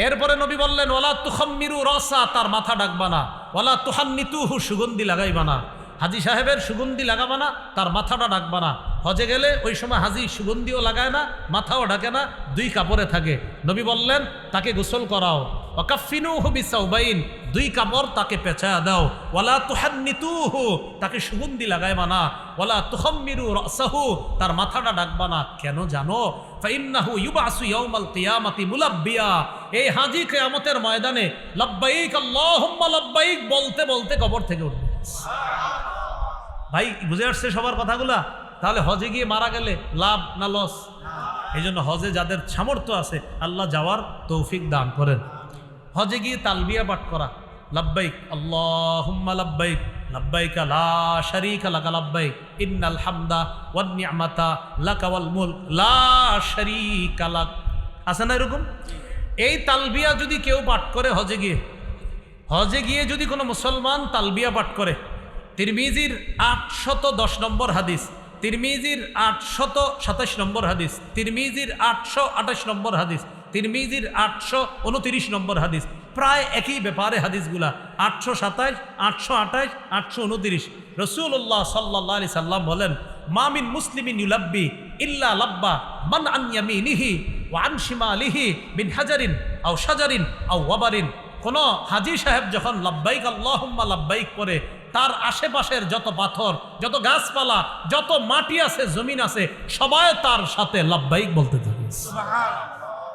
এরপরে নবী বললেন, ওয়ালা তুখাম্মিরু রাসা, তার মাথা ডাকবা না। ওয়ালা তুহান্নিতুহু, সুগন্ধি লাগাইবা না। হাজী সাহেবের সুগন্ধি লাগাবা না, তার মাথাটা ডাকবা না। হজে গেলে ওই সময় হাজী সুগন্ধিও লাগায় না, মাথাও ডাকে না, 2 কাপড়ে থাকে। নবী বললেন তাকে গোসল করাও। ওয়াকাফিনুহু বিসাউবাইন, 2 কাপড় তাকে পেঁচায়া দাও। ওয়ালা তুহান্নিতুহু, তাকে সুগন্ধি লাগাইবা না। ওয়ালা তুখাম্মিরু রাসাহু, তার মাথাটা ডাকবা না। কেন জানো? ফাইন্নাহু ইউবাসু ইয়াউমাল কিয়ামাতি মুলাব্বিয়া, এই হাজী কিয়ামতের ময়দানে লাব্বাইক আল্লাহুম্মা লাব্বাইক বলতে বলতে কবর থেকে উঠবে। ভাই বুঝে আসছে সবার কথাগুলা? তাহলে হজে গিয়ে মারা গেলে লাভ না লস? এই জন্য হজে যাদের সামর্থ্য আছে আল্লাহ যাওয়ার তৌফিক দান করেন। হজে গিয়ে তালবিয়া পাঠ করা, লাব্বাইক আল্লাহুম্মা লাব্বাইক লাব্বাইকা লা শারীকা লাকা লাব্বাইক ইন্নাল হামদা ওয়ান নি'মাতা লাকা ওয়াল মুলক লা শারীকা লাক। আছে না এরকম? এই তালবিয়া যদি কেউ পাঠ করে হজে গিয়ে যদি কোনো মুসলমান তালবিয়া পাঠ করে, তিরমিজির 810 নম্বর হাদিস, তিরমিজির 827 নম্বর হাদিস, তিরমিজির 828 নম্বর হাদিস, তিরমিজির 829 নম্বর হাদিস, প্রায় একই ব্যাপারে হাদিসগুলা 827, 828, 829। রসুল্লাহ সাল্লাল্লাহু আলাইহি সাল্লাম বলেন, মা মিন মুসলিমিন ইউলাব্বি ইল্লা লাব্বা মান আন ইয়ামিনিহি ওয়া আন শিমালিহি মিন হাজারিন আও শাজারিন আও ওয়াবারিন। কোন হাজী সাহেব যখন লাব্বাইক আল্লাহুম্মা লাব্বাইক করে, তার আশেপাশের যত পাথর, যত গাছপালা, যত মাটি আছে, জমিন আছে, সবাই তার সাথে লাব্বাইক বলতে থাকে।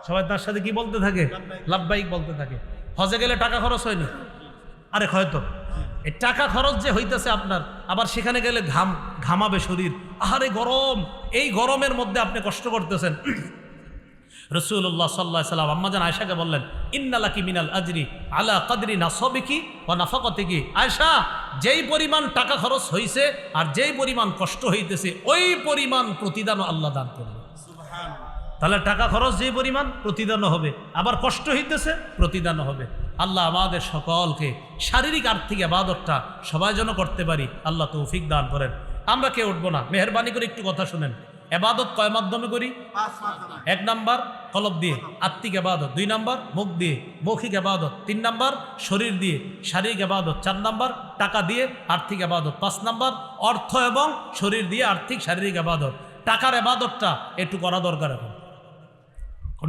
সবাই তার সাথে কি বলতে থাকে? লাব্বাইক বলতে থাকে। হজে গেলে টাকা খরচ হয়নি? আরে হয়তো এই টাকা খরচ যে হইতেছে আপনার, আবার সেখানে গেলে ঘামাবে শরীর, আহারে গরম, এই গরমের মধ্যে আপনি কষ্ট করতেছেন। রসুল্লাহ সাল্লাল্লাহু আলাইহি সাল্লাম আম্মাজান আয়েশাকে বললেন, ইন্নালাকি মিনাল আজরি আলা কদরি নাসাবিকি ওয়া নাফাকাতিকি। আয়েশা, যেই পরিমাণ টাকা খরচ হইছে আর যেই পরিমাণ কষ্ট হইতেছে, ওই পরিমাণ প্রতিদানও আল্লাহ দান করবে। তাহলে টাকা খরচ যে পরিমাণ, প্রতিদানও হবে, আবার কষ্ট হইতেছে, প্রতিদানও হবে। আল্লাহ আমাদের সকলকে শারীরিক আর্থিক ইবাদতটা সবাই যেন করতে পারি, আল্লাহ তৌফিক দান করেন। আমরা কেউ উঠবো না, মেহরবানি করে একটু কথা শুনেন। এবাদত কয় মাধ্যমে করি? 5 মাধ্যমে। 1 নাম্বার কলব দিয়ে আত্মিক এবাদত, 2 নাম্বার মুখ দিয়ে মৌখিক এবাদত, 3 নাম্বার শরীর দিয়ে শারীরিক এবাদত, 4 নাম্বার টাকা দিয়ে আর্থিক এবাদত, 5 নাম্বার অর্থ এবং শরীর দিয়ে আর্থিক শারীরিক এবাদত। টাকার এবাদতটা একটু করা দরকার এখন।